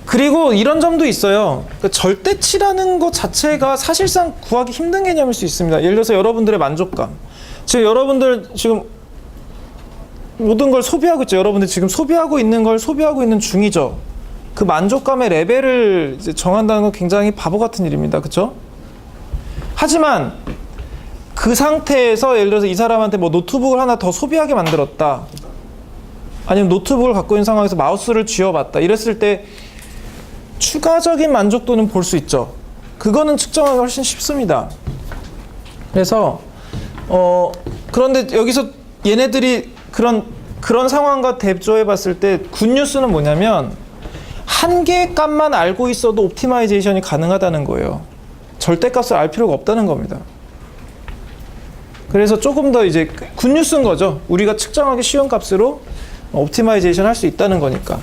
그리고 이런 점도 있어요. 그러니까 절대치라는 것 자체가 사실상 구하기 힘든 개념일 수 있습니다. 예를 들어서 여러분들의 만족감. 지금 여러분들 지금 모든 걸 소비하고 있죠. 여러분들 지금 소비하고 있는 걸 소비하고 있는 중이죠. 그 만족감의 레벨을 이제 정한다는 건 굉장히 바보 같은 일입니다. 그렇죠? 하지만 그 상태에서 예를 들어서 이 사람한테 뭐 노트북을 하나 더 소비하게 만들었다. 아니면 노트북을 갖고 있는 상황에서 마우스를 쥐어봤다. 이랬을 때 추가적인 만족도는 볼 수 있죠. 그거는 측정하기가 훨씬 쉽습니다. 그래서 그런데 여기서 얘네들이 그런 상황과 대조해 봤을 때 굿뉴스는 뭐냐면 한계값만 알고 있어도 옵티마이제이션이 가능하다는 거예요. 절대값을 알 필요가 없다는 겁니다. 그래서 조금 더 이제 굿뉴스인 거죠. 우리가 측정하기 쉬운 값으로 옵티마이제이션 할 수 있다는 거니까.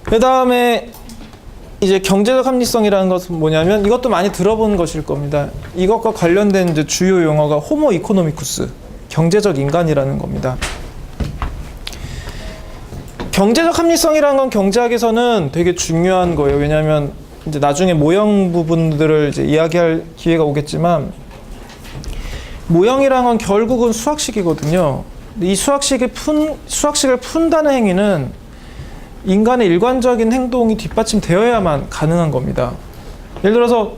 그 다음에 이제 경제적 합리성이라는 것은 뭐냐면 이것도 많이 들어본 것일 겁니다. 이것과 관련된 이제 주요 용어가 호모 이코노미쿠스, 경제적 인간이라는 겁니다. 경제적 합리성이라는 건 경제학에서는 되게 중요한 거예요. 왜냐하면 이제 나중에 모형 부분들을 이제 이야기할 기회가 오겠지만 모형이라는 건 결국은 수학식이거든요. 이 수학식을 푼다는 행위는 인간의 일관적인 행동이 뒷받침되어야만 가능한 겁니다. 예를 들어서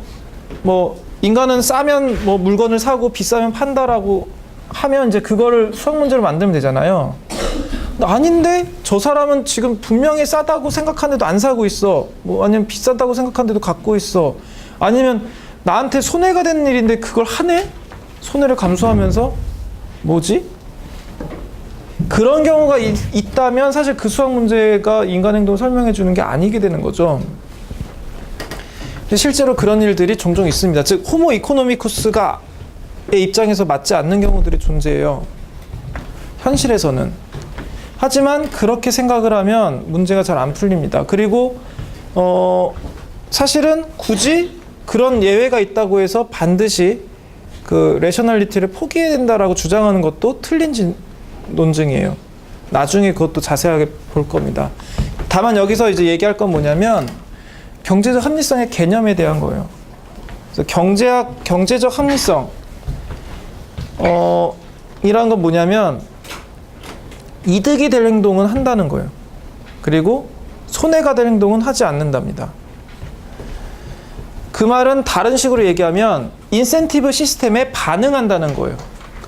뭐 인간은 싸면 뭐 물건을 사고 비싸면 판다라고 하면 이제 그거를 수학 문제로 만들면 되잖아요. 아닌데 저 사람은 지금 분명히 싸다고 생각하는데도 안 사고 있어. 뭐 아니면 비싸다고 생각하는데도 갖고 있어. 아니면 나한테 손해가 되는 일인데 그걸 하네? 손해를 감수하면서 뭐지? 그런 경우가 있다면 사실 그 수학 문제가 인간 행동을 설명해 주는 게 아니게 되는 거죠. 실제로 그런 일들이 종종 있습니다. 즉 호모 이코노미쿠스가 의 입장에서 맞지 않는 경우들이 존재해요. 현실에서는. 하지만 그렇게 생각을 하면 문제가 잘 안 풀립니다. 그리고 사실은 굳이 그런 예외가 있다고 해서 반드시 그 레셔널리티를 포기해야 된다라고 주장하는 것도 틀린 논증이에요. 나중에 그것도 자세하게 볼 겁니다. 다만 여기서 이제 얘기할 건 뭐냐면 경제적 합리성의 개념에 대한 거예요. 그래서 경제적 합리성 이란 건 뭐냐면 이득이 될 행동은 한다는 거예요. 그리고 손해가 될 행동은 하지 않는답니다. 그 말은 다른 식으로 얘기하면 인센티브 시스템에 반응한다는 거예요.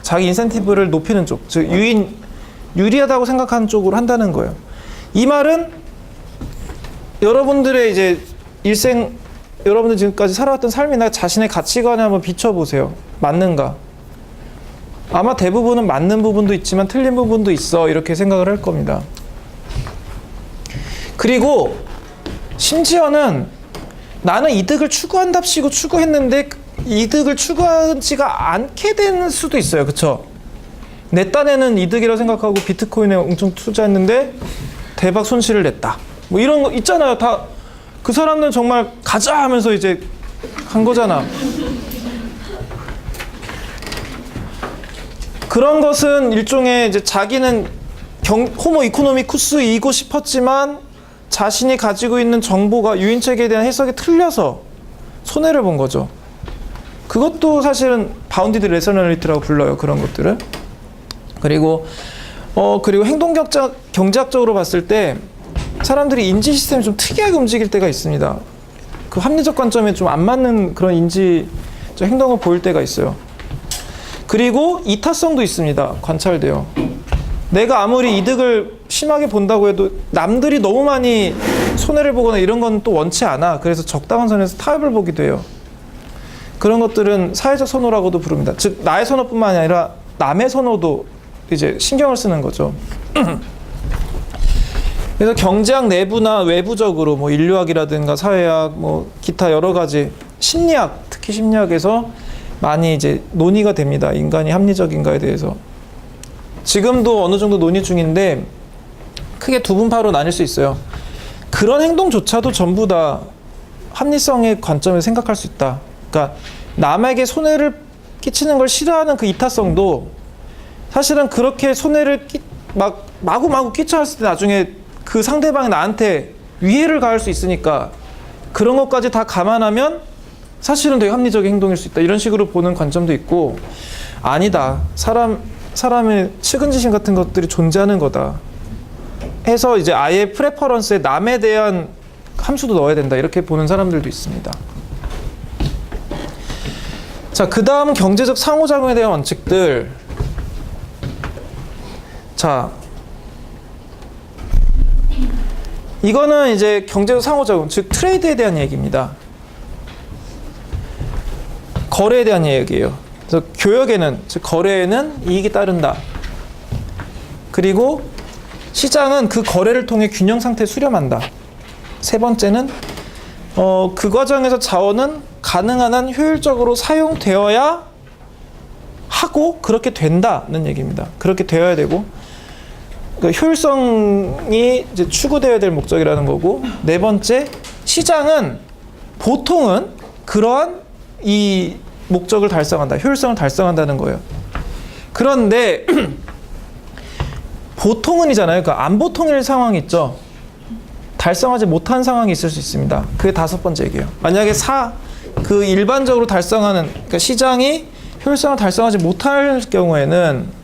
자기 인센티브를 높이는 쪽, 즉 유리하다고 생각하는 쪽으로 한다는 거예요. 이 말은 여러분들의 이제 여러분들 지금까지 살아왔던 삶이나 자신의 가치관에 한번 비춰보세요. 맞는가? 아마 대부분은 맞는 부분도 있지만 틀린 부분도 있어. 이렇게 생각을 할 겁니다. 그리고 심지어는 나는 이득을 추구한답시고 추구했는데 이득을 추구하지가 않게 되는 수도 있어요. 그쵸? 내 딴에는 이득이라고 생각하고 비트코인에 엄청 투자했는데 대박 손실을 냈다. 뭐 이런 거 있잖아요. 다 그 사람들은 정말 가자 하면서 이제 한 거잖아. 그런 것은 일종의 이제 자기는 호모 이코노미쿠스이고 싶었지만 자신이 가지고 있는 정보가 유인책에 대한 해석이 틀려서 손해를 본 거죠. 그것도 사실은 바운디드 레셔널리티라고 불러요. 그런 것들을. 그리고 경제학적으로 봤을 때 사람들이 인지 시스템이 좀 특이하게 움직일 때가 있습니다. 그 합리적 관점에 좀 안 맞는 그런 인지적 행동을 보일 때가 있어요. 그리고 이타성도 있습니다. 관찰돼요. 내가 아무리 이득을 심하게 본다고 해도 남들이 너무 많이 손해를 보거나 이런 건 또 원치 않아. 그래서 적당한 선에서 타협을 보기도 해요. 그런 것들은 사회적 선호라고도 부릅니다. 즉 나의 선호뿐만 아니라 남의 선호도 이제 신경을 쓰는 거죠. 그래서 경제학 내부나 외부적으로 뭐 인류학이라든가 사회학, 뭐 기타 여러 가지 심리학, 특히 심리학에서 많이 이제 논의가 됩니다. 인간이 합리적인가에 대해서. 지금도 어느 정도 논의 중인데 크게 두 분파로 나뉠 수 있어요. 그런 행동조차도 전부 다 합리성의 관점에서 생각할 수 있다. 그러니까 남에게 손해를 끼치는 걸 싫어하는 그 이타성도 사실은 그렇게 손해를 마구마구 끼쳐 했을 때 나중에 그 상대방이 나한테 위해를 가할 수 있으니까 그런 것까지 다 감안하면 사실은 되게 합리적인 행동일 수 있다. 이런 식으로 보는 관점도 있고, 아니다. 사람의 측은지심 같은 것들이 존재하는 거다. 해서 이제 아예 프레퍼런스에 남에 대한 함수도 넣어야 된다. 이렇게 보는 사람들도 있습니다. 자, 그 다음 경제적 상호작용에 대한 원칙들. 자, 이거는 이제 경제적 상호작용, 즉 트레이드에 대한 얘기입니다. 거래에 대한 얘기예요. 그래서 교역에는, 즉 거래에는 이익이 따른다. 그리고 시장은 그 거래를 통해 균형 상태에 수렴한다. 세 번째는 그 과정에서 자원은 가능한 한 효율적으로 사용되어야 하고 그렇게 된다는 얘기입니다. 그렇게 되어야 되고, 그러니까 효율성이 이제 추구되어야 될 목적이라는 거고, 네 번째, 시장은 보통은 그러한 이 목적을 달성한다. 효율성을 달성한다는 거예요. 그런데 보통은이잖아요. 그러니까 안 보통일 상황이 있죠. 달성하지 못한 상황이 있을 수 있습니다. 그게 다섯 번째 얘기예요. 만약에 그 일반적으로 달성하는, 그러니까 시장이 효율성을 달성하지 못할 경우에는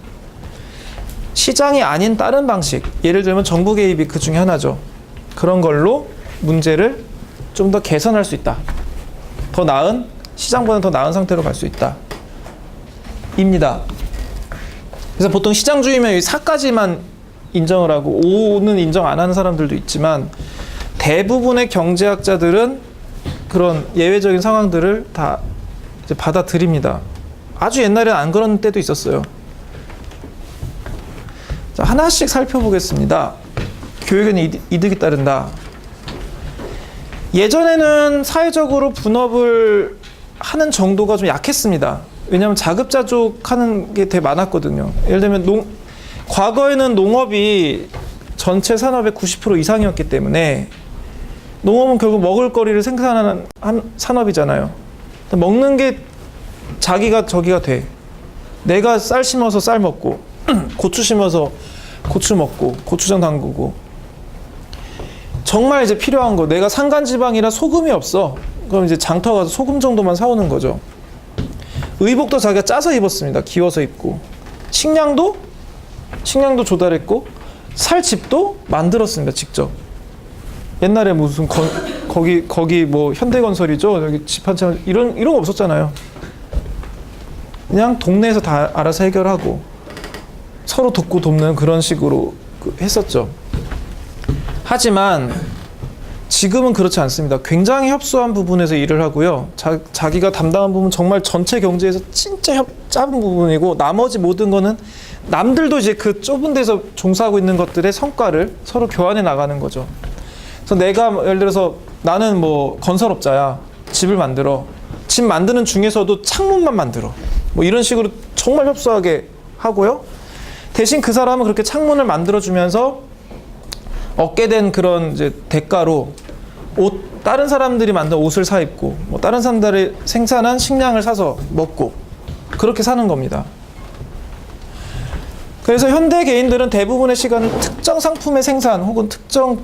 시장이 아닌 다른 방식, 예를 들면 정부 개입이 그 중에 하나죠. 그런 걸로 문제를 좀 더 개선할 수 있다. 더 나은, 시장보다는 더 나은 상태로 갈 수 있다. 입니다. 그래서 보통 시장주의면 이 4까지만 인정을 하고 5는 인정 안 하는 사람들도 있지만, 대부분의 경제학자들은 그런 예외적인 상황들을 다 이제 받아들입니다. 아주 옛날에는 안 그런 때도 있었어요. 자, 하나씩 살펴보겠습니다. 교육에는 이득이 따른다. 예전에는 사회적으로 분업을 하는 정도가 좀 약했습니다. 왜냐하면 자급자족하는 게 되게 많았거든요. 예를 들면 과거에는 농업이 전체 산업의 90% 이상이었기 때문에 농업은 결국 먹을거리를 생산하는 산업이잖아요. 먹는 게 자기가 저기가 돼. 내가 쌀 심어서 쌀 먹고 고추 심어서 고추 먹고 고추장 담그고 정말 이제 필요한 거 내가 산간지방이라 소금이 없어. 그럼 이제 장터 가서 소금 정도만 사오는 거죠. 의복도 자기가 짜서 입었습니다. 기워서 입고 식량도 조달했고 살 집도 만들었습니다. 직접. 옛날에 무슨 거기 뭐 현대건설이죠. 여기 집 한 채 이런 거 없었잖아요. 그냥 동네에서 다 알아서 해결하고 서로 돕고 돕는 그런 식으로 했었죠. 하지만 지금은 그렇지 않습니다. 굉장히 협소한 부분에서 일을 하고요. 자기가 담당한 부분 정말 전체 경제에서 진짜 작은 부분이고 나머지 모든 거는 남들도 이제 그 좁은 데서 종사하고 있는 것들의 성과를 서로 교환해 나가는 거죠. 그래서 내가 예를 들어서 나는 뭐 건설업자야. 집을 만들어. 집 만드는 중에서도 창문만 만들어. 뭐 이런 식으로 정말 협소하게 하고요. 대신 그 사람은 그렇게 창문을 만들어주면서 얻게 된 그런 이제 대가로 다른 사람들이 만든 옷을 사 입고, 뭐 다른 사람들이 생산한 식량을 사서 먹고, 그렇게 사는 겁니다. 그래서 현대 개인들은 대부분의 시간을 특정 상품의 생산 혹은 특정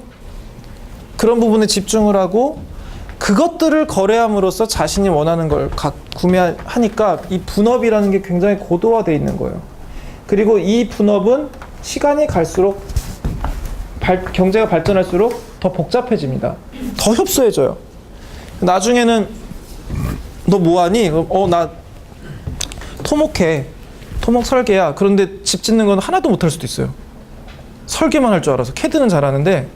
그런 부분에 집중을 하고 그것들을 거래함으로써 자신이 원하는 걸 구매하니까 이 분업이라는 게 굉장히 고도화되어 있는 거예요. 그리고 이 분업은 시간이 갈수록 경제가 발전할수록 더 복잡해집니다. 더 협소해져요. 나중에는 너 뭐하니? 나 토목해. 토목 설계야. 그런데 집 짓는 건 하나도 못할 수도 있어요. 설계만 할 줄 알아서. 캐드는 잘하는데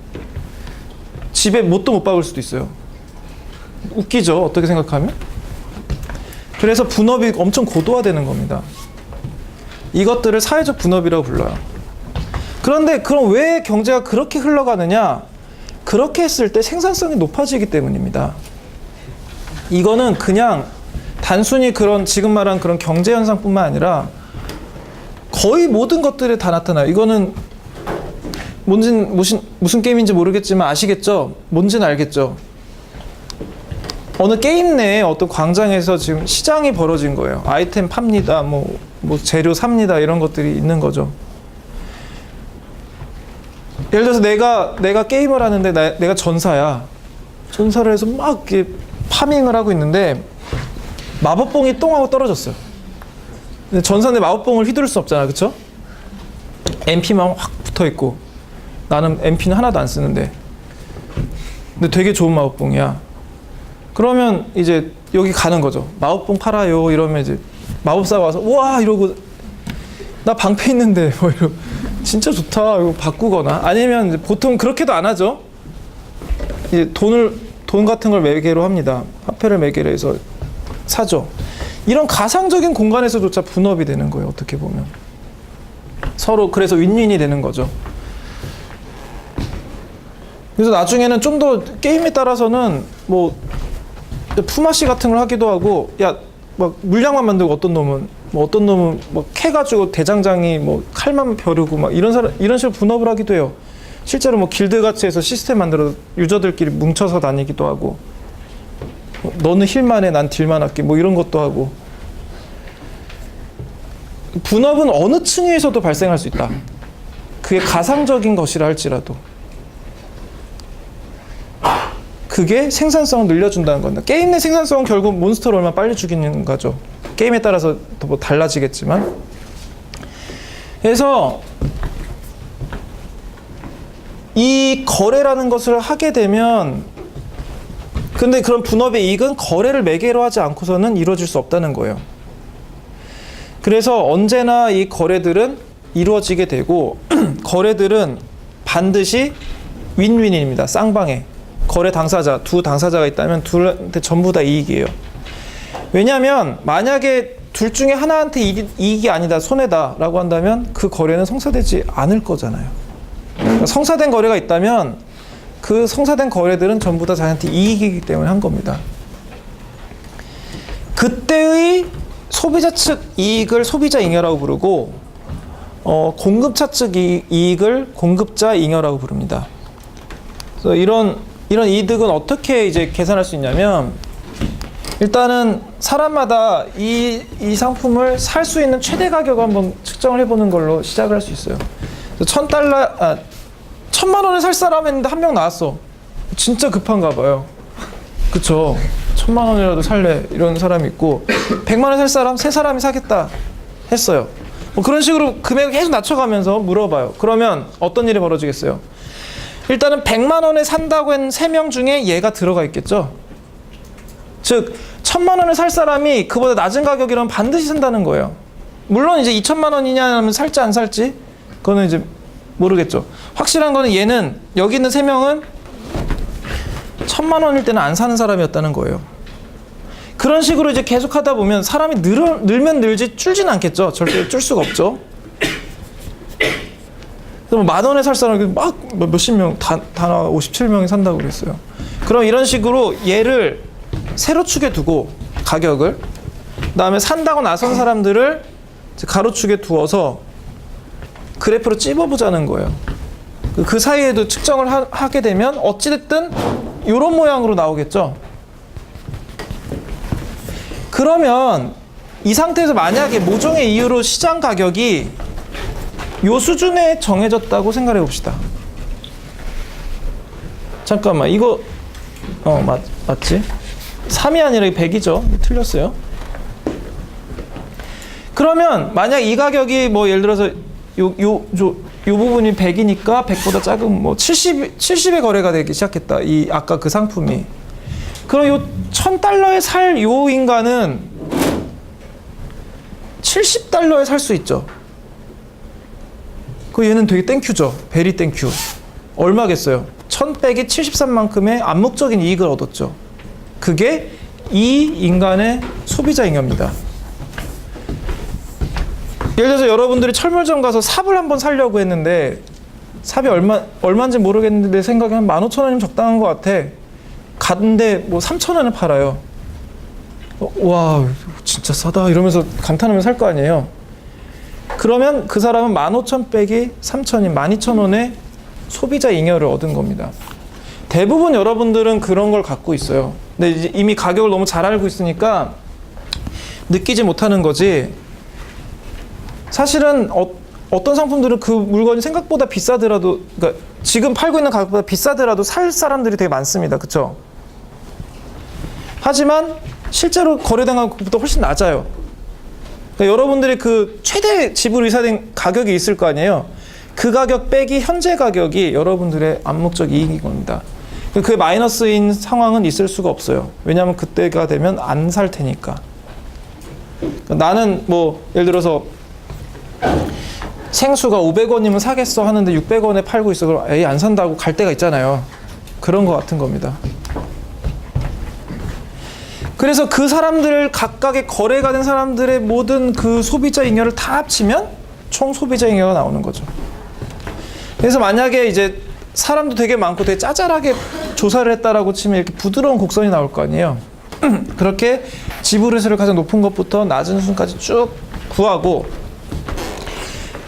집에 못도 못 박을 수도 있어요. 웃기죠? 어떻게 생각하면? 그래서 분업이 엄청 고도화되는 겁니다. 이것들을 사회적 분업이라고 불러요. 그런데 그럼 왜 경제가 그렇게 흘러가느냐? 그렇게 했을 때 생산성이 높아지기 때문입니다. 이거는 그냥 단순히 그런 지금 말한 그런 경제 현상뿐만 아니라 거의 모든 것들에 다 나타나요. 이거는 무슨 게임인지 모르겠지만 아시겠죠? 뭔지는 알겠죠? 어느 게임 내에 어떤 광장에서 지금 시장이 벌어진 거예요. 아이템 팝니다. 뭐 재료 삽니다. 이런 것들이 있는 거죠. 예를 들어서 내가 게임을 하는데 내가 전사야. 전사를 해서 막 이렇게 파밍을 하고 있는데 마법봉이 똥하고 떨어졌어요. 근데 전사인데 마법봉을 휘두를 수 없잖아. 그쵸? MP만 확 붙어있고 나는 MP는 하나도 안 쓰는데 근데 되게 좋은 마법봉이야. 그러면 이제 여기 가는 거죠. 마법봉 팔아요. 이러면 이제 마법사가 와서 우와 이러고 나 방패 있는데 뭐 이러고 진짜 좋다. 이거 바꾸거나 아니면 이제 보통 그렇게도 안 하죠. 이제 돈 같은 걸 매개로 합니다. 화폐를 매개로 해서 사죠. 이런 가상적인 공간에서조차 분업이 되는 거예요. 어떻게 보면 서로 그래서 윈윈이 되는 거죠. 그래서 나중에는 좀 더 게임에 따라서는 뭐 품앗이 같은 걸 하기도 하고 야 막 물량만 만들고 어떤 놈은 뭐 캐가지고 대장장이 뭐 칼만 벼르고 막 이런 식으로 분업을 하기도 해요. 실제로 뭐 길드 같이 해서 시스템 만들어 유저들끼리 뭉쳐서 다니기도 하고 너는 힐만 해, 난 딜만 할게 뭐 이런 것도 하고 분업은 어느 층에서도 발생할 수 있다. 그게 가상적인 것이라 할지라도 그게 생산성을 늘려준다는 겁니다. 게임 내 생산성은 결국 몬스터를 얼마나 빨리 죽이는 거죠. 게임에 따라서 더 뭐 달라지겠지만 그래서 이 거래라는 것을 하게 되면 근데 그런 분업의 이익은 거래를 매개로 하지 않고서는 이루어질 수 없다는 거예요. 그래서 언제나 이 거래들은 이루어지게 되고 거래들은 반드시 윈윈입니다. 쌍방에 거래 당사자, 두 당사자가 있다면 둘한테 전부 다 이익이에요. 왜냐하면 만약에 둘 중에 하나한테 이익이 아니다, 손해다 라고 한다면 그 거래는 성사되지 않을 거잖아요. 그러니까 성사된 거래가 있다면 그 성사된 거래들은 전부 다 자기한테 이익이기 때문에 한 겁니다. 그때의 소비자 측 이익을 소비자 잉여라고 부르고 공급차 측 이익을 공급자 잉여라고 부릅니다. 그래서 이런 이런 이득은 어떻게 이제 계산할 수 있냐면, 일단은 사람마다 이 상품을 살 수 있는 최대 가격을 한번 측정을 해보는 걸로 시작을 할 수 있어요. $1,000, 1,000만 원에 살 사람 했는데 한 명 나왔어. 진짜 급한가 봐요. 그쵸? 1,000만 원이라도 살래 이런 사람이 있고, 100만 원 살 사람 3사람이 사겠다 했어요. 뭐 그런 식으로 금액을 계속 낮춰가면서 물어봐요. 그러면 어떤 일이 벌어지겠어요? 일단은 100만 원에 산다고 한 3명 중에 얘가 들어가 있겠죠. 즉 1,000만 원에 살 사람이 그보다 낮은 가격이라면 반드시 산다는 거예요. 물론 이제 2,000만 원이냐 하면 살지 안 살지 그거는 이제 모르겠죠. 확실한 거는 얘는, 여기 있는 3명은 1,000만 원일 때는 안 사는 사람이었다는 거예요. 그런 식으로 이제 계속 하다 보면 사람이 늘면 늘지 줄지는 않겠죠. 절대 줄 수가 없죠. 그래서 뭐 10,000원에 살 사람이 막 몇십 명, 다 나와 57명이 산다고 그랬어요. 그럼 이런 식으로 얘를 세로축에 두고 가격을, 그다음에 산다고 나선 사람들을 가로축에 두어서 그래프로 찝어보자는 거예요. 그 사이에도 측정을 하게 되면 어찌됐든 이런 모양으로 나오겠죠. 그러면 이 상태에서 만약에 모종의 이유로 시장 가격이 요 수준에 정해졌다고 생각해 봅시다. 잠깐만, 이거 맞지? 3이 아니라 100이죠. 틀렸어요. 그러면 만약 이 가격이 뭐 예를 들어서 요 부분이 100이니까 100보다 작은 뭐 70의 거래가 되기 시작했다. 이 아까 그 상품이. 그럼 요 $1,000에 살 요 인간은 $70에 살 수 있죠. 그 얘는 되게 땡큐죠. 베리 땡큐. 얼마겠어요? 1,000 빼기 73만큼의 암묵적인 이익을 얻었죠. 그게 이 인간의 소비자 잉여입니다. 예를 들어서 여러분들이 철물점 가서 삽을 한번 사려고 했는데, 삽이 얼마인지 모르겠는데 내 생각에 한 15,000원이면 적당한 것 같아. 갔는데 뭐 3,000원에 팔아요. 와, 진짜 싸다 이러면서 감탄하면서 살 거 아니에요. 그러면 그 사람은 15,000 빼기 3,000인 12,000원의 소비자 잉여를 얻은 겁니다. 대부분 여러분들은 그런 걸 갖고 있어요. 근데 이제 이미 가격을 너무 잘 알고 있으니까 느끼지 못하는 거지. 사실은 어떤 상품들은 그 물건이 생각보다 비싸더라도, 그러니까 지금 팔고 있는 가격보다 비싸더라도 살 사람들이 되게 많습니다. 그쵸? 하지만 실제로 거래된 가격보다 훨씬 낮아요. 그러니까 여러분들이 그 최대 지불 의사된 가격이 있을 거 아니에요. 그 가격 빼기 현재 가격이 여러분들의 암묵적 이익인 겁니다. 그게 마이너스인 상황은 있을 수가 없어요. 왜냐하면 그때가 되면 안 살 테니까. 그러니까 나는 뭐 예를 들어서 생수가 500원이면 사겠어 하는데 600원에 팔고 있어. 그럼 에이 안 산다고 갈 때가 있잖아요. 그런 거 같은 겁니다. 그래서 그 사람들 각각의 거래가 된 사람들의 모든 그 소비자 잉여를 다 합치면 총 소비자 잉여가 나오는 거죠. 그래서 만약에 이제 사람도 되게 많고 되게 짜잘하게 조사를 했다라고 치면 이렇게 부드러운 곡선이 나올 거 아니에요. 그렇게 지불 의사를 가장 높은 것부터 낮은 수준까지 쭉 구하고,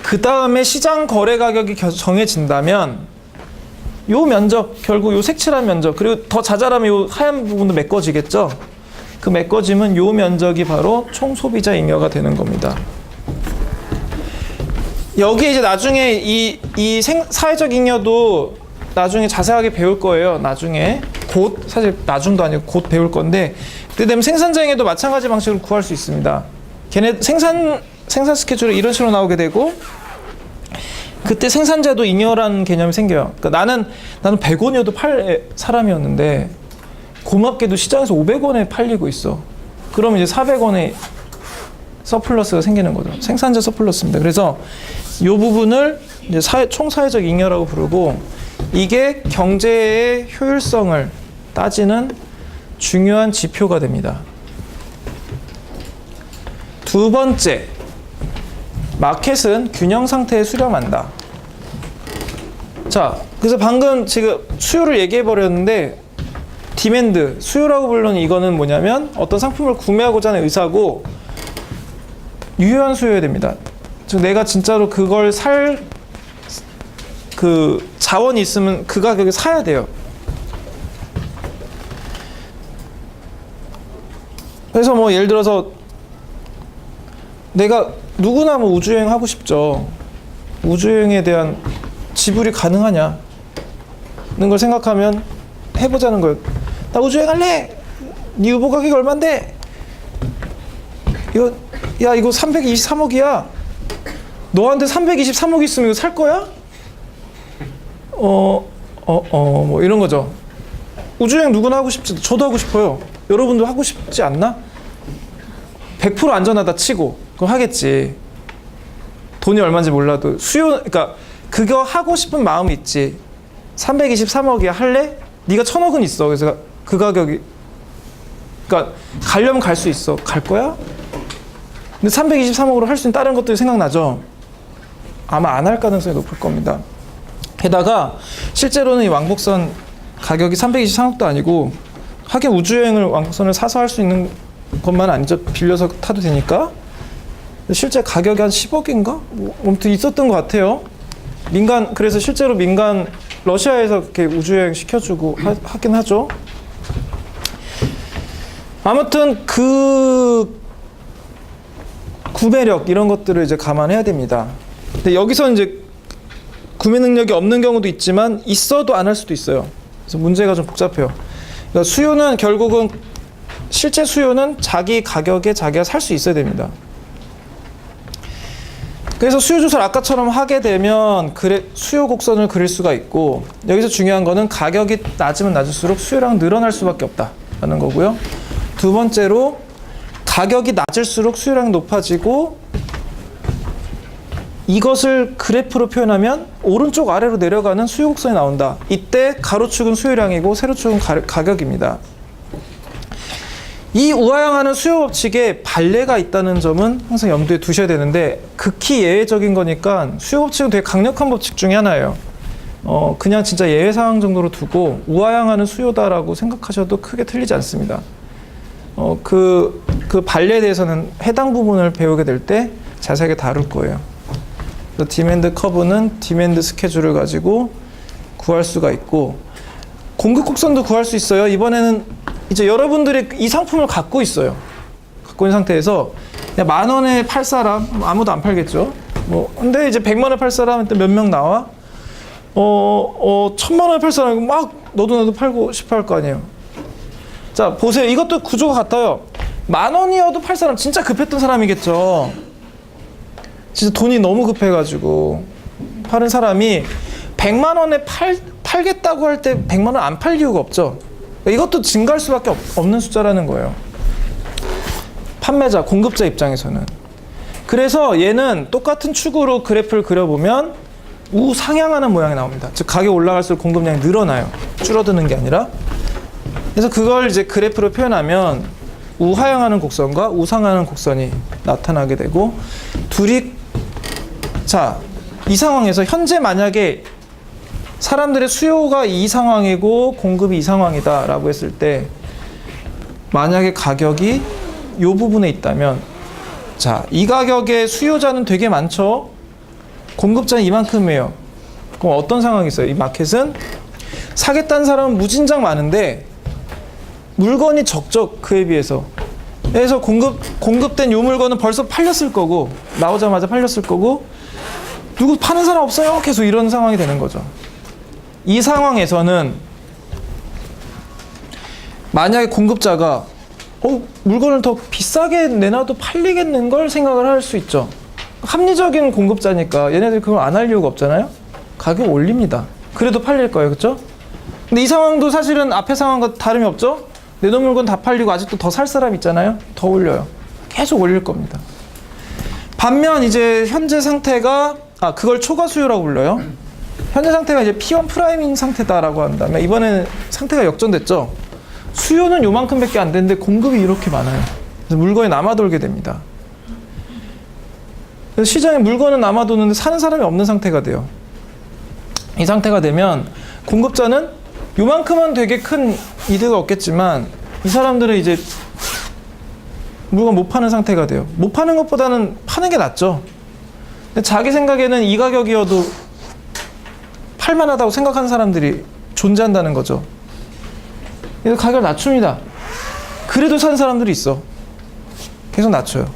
그 다음에 시장 거래 가격이 정해진다면 요 면적, 결국 요 색칠한 면적, 그리고 더 자잘하면 요 하얀 부분도 메꿔지겠죠. 그 메꿔짐은 요 면적이 바로 총 소비자 잉여가 되는 겁니다. 여기에 이제 나중에 이 사회적 잉여도 나중에 자세하게 배울 거예요. 나중에 곧, 사실 나중도 아니고 곧 배울 건데, 그때 되면 생산자 잉여도 마찬가지 방식으로 구할 수 있습니다. 걔네 생산 스케줄이 이런 식으로 나오게 되고, 그때 생산자도 잉여라는 개념이 생겨요. 그러니까 나는 100원이어도 팔 사람이었는데 고맙게도 시장에서 500원에 팔리고 있어. 그러면 이제 400원의 서플러스가 생기는 거죠. 생산자 서플러스입니다. 그래서 이 부분을 이제 총사회적 잉여라고 부르고, 이게 경제의 효율성을 따지는 중요한 지표가 됩니다. 두 번째, 마켓은 균형 상태에 수렴한다. 자, 그래서 방금 지금 수요를 얘기해 버렸는데, 디맨드, 수요라고 부르는 이거는 뭐냐면 어떤 상품을 구매하고자 하는 의사고 유효한 수요여야 됩니다. 즉 내가 진짜로 그걸 살 그 자원이 있으면 그 가격에 사야 돼요. 그래서 뭐 예를 들어서 내가 누구나 뭐 우주여행 하고 싶죠. 우주여행에 대한 지불이 가능하냐는 걸 생각하면 해보자는 거예요. 나 우주여행 할래. 네 유보 가격이 얼만데? 이거 323억이야. 너한테 323억 있으면 이거 살 거야? 뭐 이런 거죠. 우주여행 누구나 하고 싶지. 저도 하고 싶어요. 여러분도 하고 싶지 않나? 100% 안전하다 치고 그거 하겠지. 돈이 얼마인지 몰라도 그러니까 그거 하고 싶은 마음이 있지. 323억이야 할래? 네가 1000억은 있어. 그래서 그 가격이 그러니까 가려면 갈 수 있어. 갈 거야? 근데 323억으로 할 수 있는 다른 것들이 생각나죠? 아마 안 할 가능성이 높을 겁니다. 게다가 실제로는 이 왕복선 가격이 323억도 아니고 하긴 우주여행을 왕복선을 사서 할 수 있는 것만 아니죠. 빌려서 타도 되니까. 실제 가격이 한 10억인가? 뭐 아무튼 있었던 것 같아요. 그래서 실제로 민간 러시아에서 이렇게 우주여행 시켜주고 하긴 하죠. 아무튼 그 구매력 이런 것들을 이제 감안해야 됩니다. 근데 여기서 이제 구매 능력이 없는 경우도 있지만 있어도 안 할 수도 있어요. 그래서 문제가 좀 복잡해요. 그러니까 수요는 결국은 실제 수요는 자기 가격에 자기가 살 수 있어야 됩니다. 그래서 수요 조사를 아까처럼 하게 되면 수요 곡선을 그릴 수가 있고, 여기서 중요한 거는 가격이 낮으면 낮을수록 수요량은 늘어날 수밖에 없다라는 거고요. 두 번째로 가격이 낮을수록 수요량이 높아지고, 이것을 그래프로 표현하면 오른쪽 아래로 내려가는 수요 곡선이 나온다. 이때 가로축은 수요량이고 세로축은 가격입니다. 이 우하향하는 수요 법칙에 반례가 있다는 점은 항상 염두에 두셔야 되는데, 극히 예외적인 거니까 수요 법칙은 되게 강력한 법칙 중에 하나예요. 그냥 진짜 예외 상황 정도로 두고 우하향하는 수요다라고 생각하셔도 크게 틀리지 않습니다. 그 반례에 대해서는 해당 부분을 배우게 될 때 자세하게 다룰 거예요. 디맨드 커브는 디맨드 스케줄을 가지고 구할 수가 있고, 공급 곡선도 구할 수 있어요. 이번에는 이제 여러분들이 이 상품을 갖고 있어요. 갖고 있는 상태에서 그냥 10,000원에 팔 사람, 아무도 안 팔겠죠. 근데 이제 100만 원 팔 사람 몇 명 나와? 1000만 원에 팔 사람 막 너도 나도 팔고 싶어 할 거 아니에요. 자, 보세요. 이것도 구조가 같아요. 10,000원이어도 팔 사람 진짜 급했던 사람이겠죠. 진짜 돈이 너무 급해가지고 파는 사람이 100만 원에 팔겠다고 할 때 100만 원 안 팔 이유가 없죠. 이것도 증가할 수밖에 없는 숫자라는 거예요. 판매자, 공급자 입장에서는. 그래서 얘는 똑같은 축으로 그래프를 그려보면 우상향하는 모양이 나옵니다. 즉 가격이 올라갈수록 공급량이 늘어나요. 줄어드는 게 아니라. 그래서 그걸 이제 그래프로 표현하면 우하향하는 곡선과 우상하는 곡선이 나타나게 되고, 둘이 자, 이 상황에서 현재 만약에 사람들의 수요가 이 상황이고 공급이 이 상황이다 라고 했을 때, 만약에 가격이 이 부분에 있다면, 자, 이 가격의 수요자는 되게 많죠. 공급자는 이만큼이에요. 그럼 어떤 상황이 있어요? 이 마켓은 사겠다는 사람은 무진장 많은데 물건이 적죠. 그에 비해서. 그래서 공급된 이 물건은 벌써 팔렸을 거고, 나오자마자 팔렸을 거고, 누구 파는 사람 없어요? 계속 이런 상황이 되는 거죠. 이 상황에서는 만약에 공급자가 물건을 더 비싸게 내놔도 팔리겠는 걸 생각을 할 수 있죠. 합리적인 공급자니까 얘네들이 그걸 안 할 이유가 없잖아요. 가격 올립니다. 그래도 팔릴 거예요. 그렇죠? 근데 이 상황도 사실은 앞에 상황과 다름이 없죠. 내놓은 물건 다 팔리고 아직도 더 살 사람 있잖아요. 더 올려요. 계속 올릴 겁니다. 반면 이제 현재 상태가 그걸 초과 수요라고 불러요. 현재 상태가 이제 P1 프라임인 상태다라고 한다면, 이번에는 상태가 역전됐죠. 수요는 요만큼밖에 안 되는데 공급이 이렇게 많아요. 그래서 물건이 남아돌게 됩니다. 그래서 시장에 물건은 남아도는데 사는 사람이 없는 상태가 돼요. 이 상태가 되면 공급자는 요만큼은 되게 큰 이득을 얻겠지만, 이 사람들은 이제 물건 못 파는 상태가 돼요. 못 파는 것보다는 파는 게 낫죠. 근데 자기 생각에는 이 가격이어도 팔만하다고 생각하는 사람들이 존재한다는 거죠. 그래서 가격을 낮춥니다. 그래도 사는 사람들이 있어. 계속 낮춰요.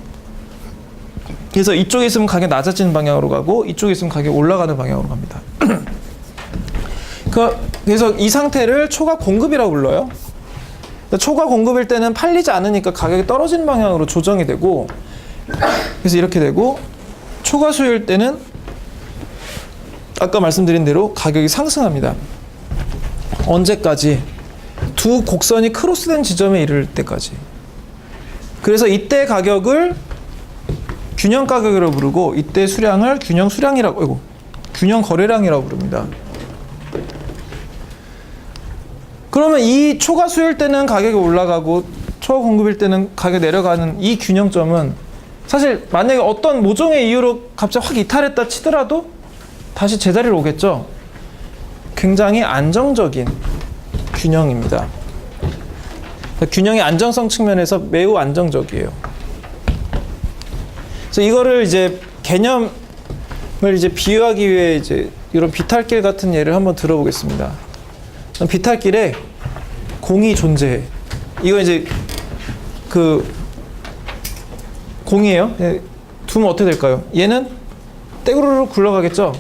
그래서 이쪽에 있으면 가격이 낮아지는 방향으로 가고 이쪽에 있으면 가격이 올라가는 방향으로 갑니다. 그래서 이 상태를 초과 공급이라고 불러요. 초과 공급일 때는 팔리지 않으니까 가격이 떨어지는 방향으로 조정이 되고, 그래서 이렇게 되고, 초과 수요일 때는 아까 말씀드린 대로 가격이 상승합니다. 언제까지? 두 곡선이 크로스된 지점에 이를 때까지. 그래서 이때 가격을 균형 가격이라고 부르고, 이때 수량을 균형 수량이라고, 균형 거래량이라고 부릅니다. 그러면 이 초과 수요일 때는 가격이 올라가고 초과 공급일 때는 가격이 내려가는 이 균형점은 사실 만약에 어떤 모종의 이유로 갑자기 확 이탈했다 치더라도 다시 제자리로 오겠죠. 굉장히 안정적인 균형입니다. 균형의 안정성 측면에서 매우 안정적이에요. 그래서 이거를 이제 개념을 이제 비유하기 위해 이제 이런 비탈길 같은 예를 한번 들어보겠습니다. 비탈길에 공이 존재해. 이거 이제 그 공이에요. 두면 어떻게 될까요? 얘는 떼구르르 굴러가겠죠.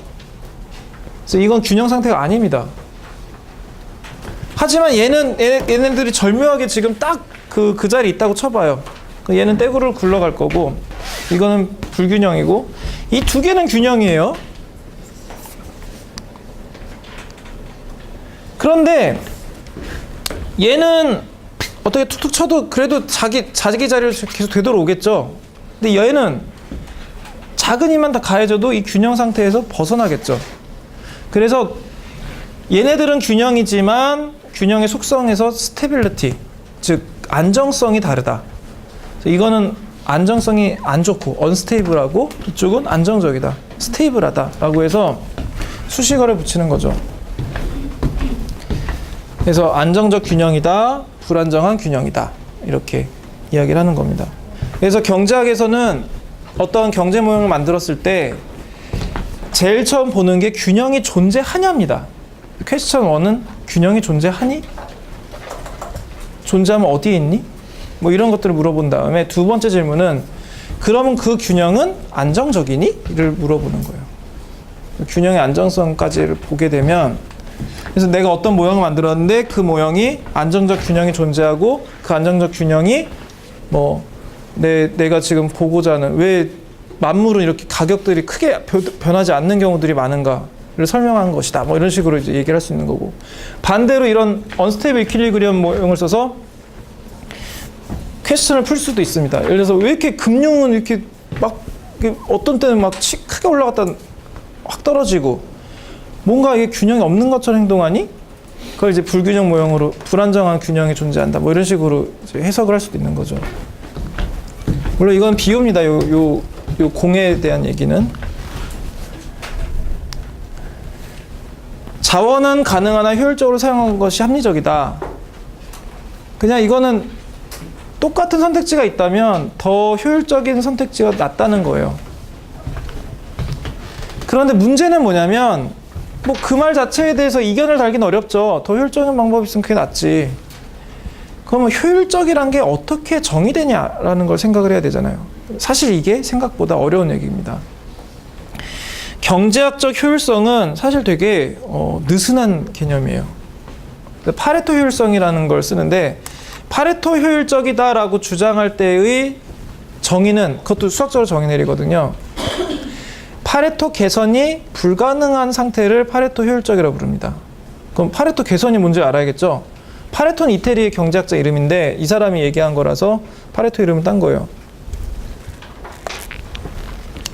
그래서 이건 균형 상태가 아닙니다. 하지만 얘네들이 절묘하게 지금 딱 그 자리에 있다고 쳐봐요. 얘는 떼구르르 굴러갈 거고, 이거는 불균형이고, 이 두 개는 균형이에요. 그런데 얘는 어떻게 툭툭 쳐도 그래도 자기 자리를 계속 되돌아오겠죠. 근데 얘는 작은 힘만 다 가해져도 이 균형 상태에서 벗어나겠죠. 그래서 얘네들은 균형이지만 균형의 속성에서 스테빌리티, 즉 안정성이 다르다. 이거는 안정성이 안 좋고 언스테이블하고, 이쪽은 안정적이다, 스테이블하다라고 해서 수식어를 붙이는 거죠. 그래서 안정적 균형이다, 불안정한 균형이다, 이렇게 이야기를 하는 겁니다. 그래서 경제학에서는 어떤 경제 모형을 만들었을 때 제일 처음 보는 게 균형이 존재하냐입니다. 퀘스천 1은 균형이 존재하니? 존재하면 어디에 있니? 뭐 이런 것들을 물어본 다음에 두 번째 질문은 그러면 그 균형은 안정적이니? 를 물어보는 거예요. 균형의 안정성까지를 보게 되면, 그래서 내가 어떤 모형을 만들었는데 그 모형이 안정적 균형이 존재하고, 그 안정적 균형이 뭐 내가 지금 보고자 하는 왜 만물은 이렇게 가격들이 크게 변하지 않는 경우들이 많은가를 설명한 것이다, 뭐 이런 식으로 이제 얘기를 할 수 있는 거고, 반대로 이런 언스테이블 이퀄리브리엄 모형을 써서 퀘스천을 풀 수도 있습니다. 예를 들어서 왜 이렇게 금융은 이렇게 막 어떤 때는 막 크게 올라갔다 확 떨어지고 뭔가 이게 균형이 없는 것처럼 행동하니? 그걸 이제 불균형 모형으로 불안정한 균형이 존재한다, 뭐 이런 식으로 이제 해석을 할 수도 있는 거죠. 물론 이건 비유입니다. 요 공에 대한 얘기는. 자원은 가능하나 효율적으로 사용한 것이 합리적이다. 그냥 이거는 똑같은 선택지가 있다면 더 효율적인 선택지가 낫다는 거예요. 그런데 문제는 뭐냐면 뭐 그 말 자체에 대해서 이견을 달기는 어렵죠. 더 효율적인 방법이 있으면 그게 낫지. 그러면 효율적이란 게 어떻게 정의되냐라는 걸 생각을 해야 되잖아요. 사실 이게 생각보다 어려운 얘기입니다. 경제학적 효율성은 사실 되게 느슨한 개념이에요. 파레토 효율성이라는 걸 쓰는데, 파레토 효율적이다라고 주장할 때의 정의는, 그것도 수학적으로 정의 내리거든요. 파레토 개선이 불가능한 상태를 파레토 효율적이라고 부릅니다. 그럼 파레토 개선이 뭔지 알아야겠죠? 파레토는 이태리의 경제학자 이름인데 이 사람이 얘기한 거라서 파레토 이름을 딴 거예요.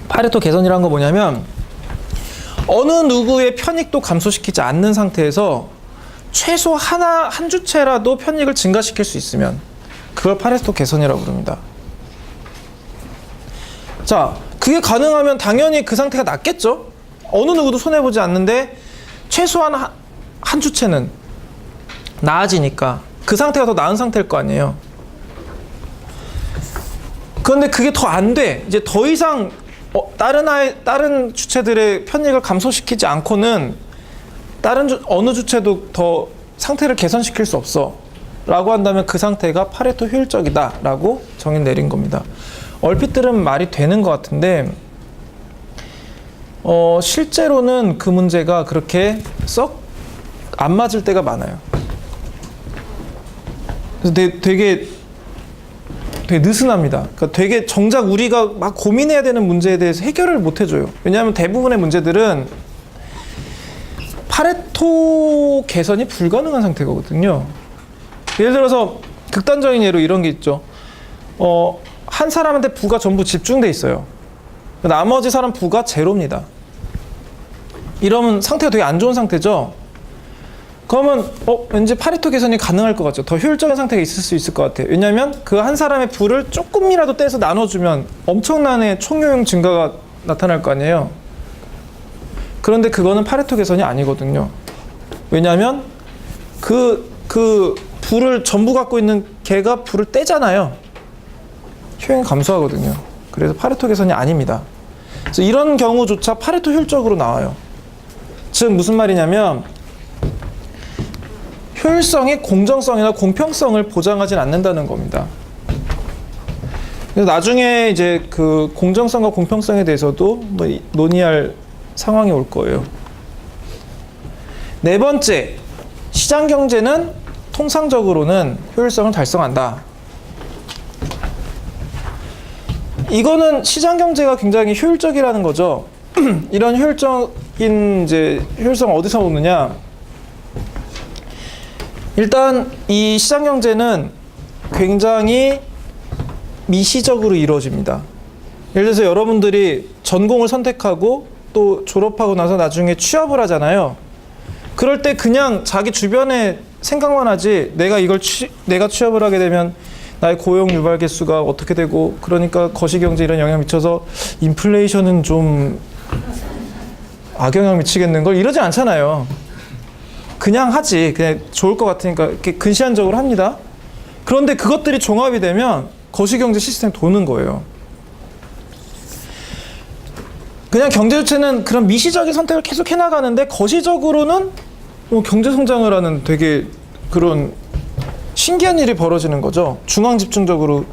파레토 개선이란 거 뭐냐면 어느 누구의 편익도 감소시키지 않는 상태에서 최소 한 주체라도 편익을 증가시킬 수 있으면 그걸 파레토 개선이라고 부릅니다. 자, 그게 가능하면 당연히 그 상태가 낫겠죠? 어느 누구도 손해보지 않는데 최소한 한 주체는 나아지니까 그 상태가 더 나은 상태일 거 아니에요. 그런데 그게 더 안 돼. 이제 더 이상 다른 주체들의 편익을 감소시키지 않고는 어느 주체도 더 상태를 개선시킬 수 없어 라고 한다면 그 상태가 파레토 효율적이다 라고 정의 내린 겁니다. 얼핏 들으면 말이 되는 것 같은데 실제로는 그 문제가 그렇게 썩 안 맞을 때가 많아요. 그래서 되게 느슨합니다. 그러니까 되게 정작 우리가 막 고민해야 되는 문제에 대해서 해결을 못 해줘요. 왜냐하면 대부분의 문제들은 파레토 개선이 불가능한 상태거든요. 예를 들어서 극단적인 예로 이런 게 있죠. 한 사람한테 부가 전부 집중돼 있어요. 나머지 사람 부가 제로입니다. 이러면 상태가 되게 안 좋은 상태죠. 그러면 왠지 파레토 개선이 가능할 것 같죠. 더 효율적인 상태가 있을 수 있을 것 같아요. 왜냐하면 그 한 사람의 부를 조금이라도 떼서 나눠주면 엄청난의 총효용 증가가 나타날 거 아니에요. 그런데 그거는 파레토 개선이 아니거든요. 왜냐하면 그 부를 전부 갖고 있는 걔가 부를 떼잖아요. 효용이 감소하거든요. 그래서 파레토 개선이 아닙니다. 그래서 이런 경우조차 파레토 효율적으로 나와요. 즉 무슨 말이냐면 효율성이 공정성이나 공평성을 보장하진 않는다는 겁니다. 그래서 나중에 이제 그 공정성과 공평성에 대해서도 뭐 논의할 상황이 올 거예요. 네 번째, 시장 경제는 통상적으로는 효율성을 달성한다. 이거는 시장 경제가 굉장히 효율적이라는 거죠. 이런 효율적인 효율성 어디서 오느냐? 일단 이 시장 경제는 굉장히 미시적으로 이루어집니다. 예를 들어서 여러분들이 전공을 선택하고 또 졸업하고 나서 나중에 취업을 하잖아요. 그럴 때 그냥 자기 주변에 생각만 하지 내가 취업을 하게 되면 나의 고용 유발 개수가 어떻게 되고 그러니까 거시경제 이런 영향 미쳐서 인플레이션은 좀 악영향 미치겠는 걸 이러지 않잖아요. 그냥 하지. 그냥 좋을 것 같으니까 이렇게 근시안적으로 합니다. 그런데 그것들이 종합이 되면 거시경제 시스템이 도는 거예요. 그냥 경제 주체는 그런 미시적인 선택을 계속 해나가는데 거시적으로는 경제 성장을 하는 되게 그런 신기한 일이 벌어지는 거죠. 중앙집중적으로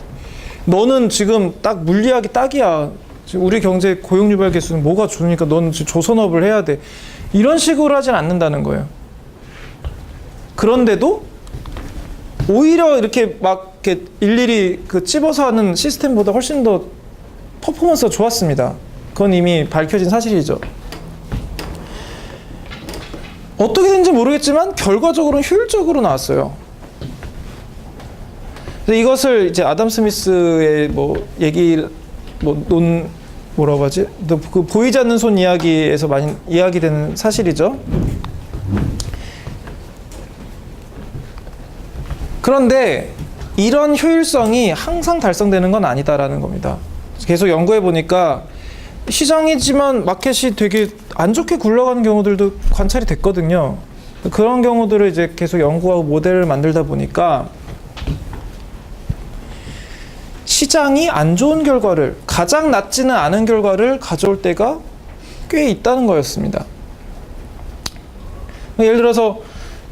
너는 지금 딱 물리학이 딱이야. 지금 우리 경제 고용 유발 개수는 뭐가 좋으니까 너는 지금 조선업을 해야 돼. 이런 식으로 하진 않는다는 거예요. 그런데도 오히려 이렇게 막 이렇게 일일이 찝어서 하는 시스템보다 훨씬 더 퍼포먼스가 좋았습니다. 그건 이미 밝혀진 사실이죠. 어떻게 된지 모르겠지만 결과적으로는 효율적으로 나왔어요. 그래서 이것을 이제 아담 스미스의 뭐라고 하지? 그 보이지 않는 손 이야기에서 많이 이야기되는 사실이죠. 그런데 이런 효율성이 항상 달성되는 건 아니다라는 겁니다. 계속 연구해 보니까 시장이지만 마켓이 되게 안 좋게 굴러가는 경우들도 관찰이 됐거든요. 그런 경우들을 이제 계속 연구하고 모델을 만들다 보니까 시장이 안 좋은 결과를, 가장 낮지는 않은 결과를 가져올 때가 꽤 있다는 거였습니다. 예를 들어서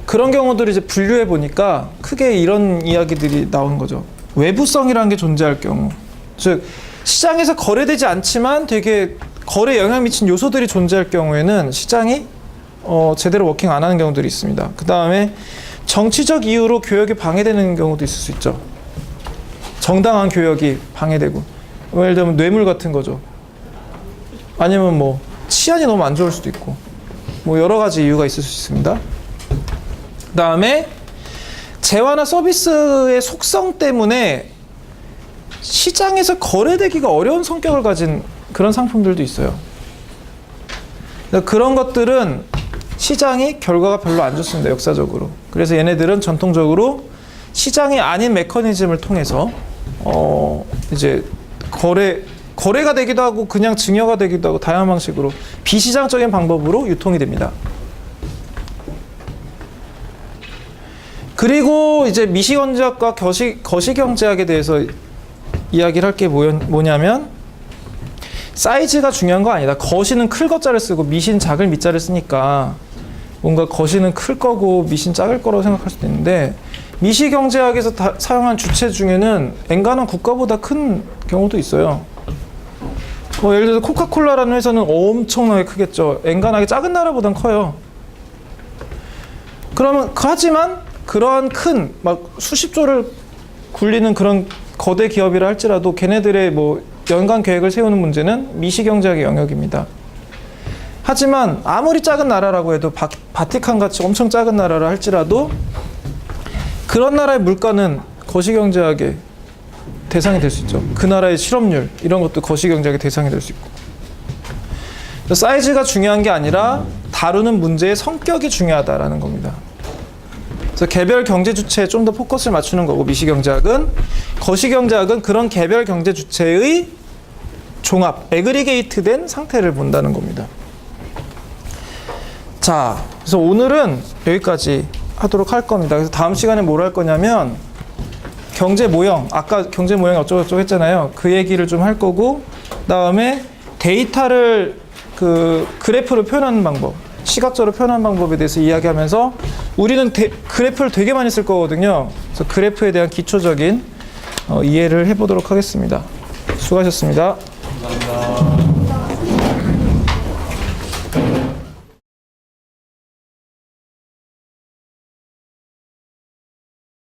그런 경우들을 이제 분류해 보니까 크게 이런 이야기들이 나온 거죠. 외부성이라는 게 존재할 경우, 즉 시장에서 거래되지 않지만 되게 거래에 영향 미친 요소들이 존재할 경우에는 시장이 제대로 워킹 안 하는 경우들이 있습니다. 그 다음에 정치적 이유로 교역이 방해되는 경우도 있을 수 있죠. 정당한 교역이 방해되고, 예를 들면 뇌물 같은 거죠. 아니면 뭐 치안이 너무 안 좋을 수도 있고, 뭐 여러 가지 이유가 있을 수 있습니다. 그 다음에 재화나 서비스의 속성 때문에 시장에서 거래되기가 어려운 성격을 가진 그런 상품들도 있어요. 그런 것들은 시장이 결과가 별로 안 좋습니다, 역사적으로. 그래서 얘네들은 전통적으로 시장이 아닌 메커니즘을 통해서 이제 거래가 되기도 하고 그냥 증여가 되기도 하고 다양한 방식으로 비시장적인 방법으로 유통이 됩니다. 그리고 이제 미시경제학과 거시경제학에 대해서 이야기를 할 게 뭐냐면 사이즈가 중요한 거 아니다. 거시는 클 거자를 쓰고 미시는 작을 미자를 쓰니까 뭔가 거시는 클 거고 미시는 작을 거라고 생각할 수도 있는데, 미시경제학에서 사용한 주체 중에는 엔간한 국가보다 큰 경우도 있어요. 예를 들어서 코카콜라라는 회사는 엄청나게 크겠죠. 엔간하게 작은 나라보단 커요. 그러면 하지만 그러한 큰 막 수십조를 굴리는 그런 거대 기업이라 할지라도 걔네들의 뭐 연간 계획을 세우는 문제는 미시경제학의 영역입니다. 하지만 아무리 작은 나라라고 해도 바티칸 같이 엄청 작은 나라라 할지라도 그런 나라의 물가는 거시경제학의 대상이 될 수 있죠. 그 나라의 실업률 이런 것도 거시경제학의 대상이 될 수 있고. 사이즈가 중요한 게 아니라 다루는 문제의 성격이 중요하다라는 겁니다. 그래서 개별 경제 주체에 좀 더 포커스를 맞추는 거고 미시경제학은, 거시경제학은 그런 개별 경제 주체의 종합, 애그리게이트된 상태를 본다는 겁니다. 자, 그래서 오늘은 여기까지 하도록 할 겁니다. 그래서 다음 시간에 뭘 할 거냐면 경제 모형, 아까 경제 모형이 어쩌고저쩌고 했잖아요. 그 얘기를 좀 할 거고, 그다음에 데이터를 그 그래프로 표현하는 방법, 시각적으로 표현하는 방법에 대해서 이야기하면서 우리는 그래프를 되게 많이 쓸 거거든요. 그래서 그래프에 대한 기초적인 이해를 해보도록 하겠습니다. 수고하셨습니다.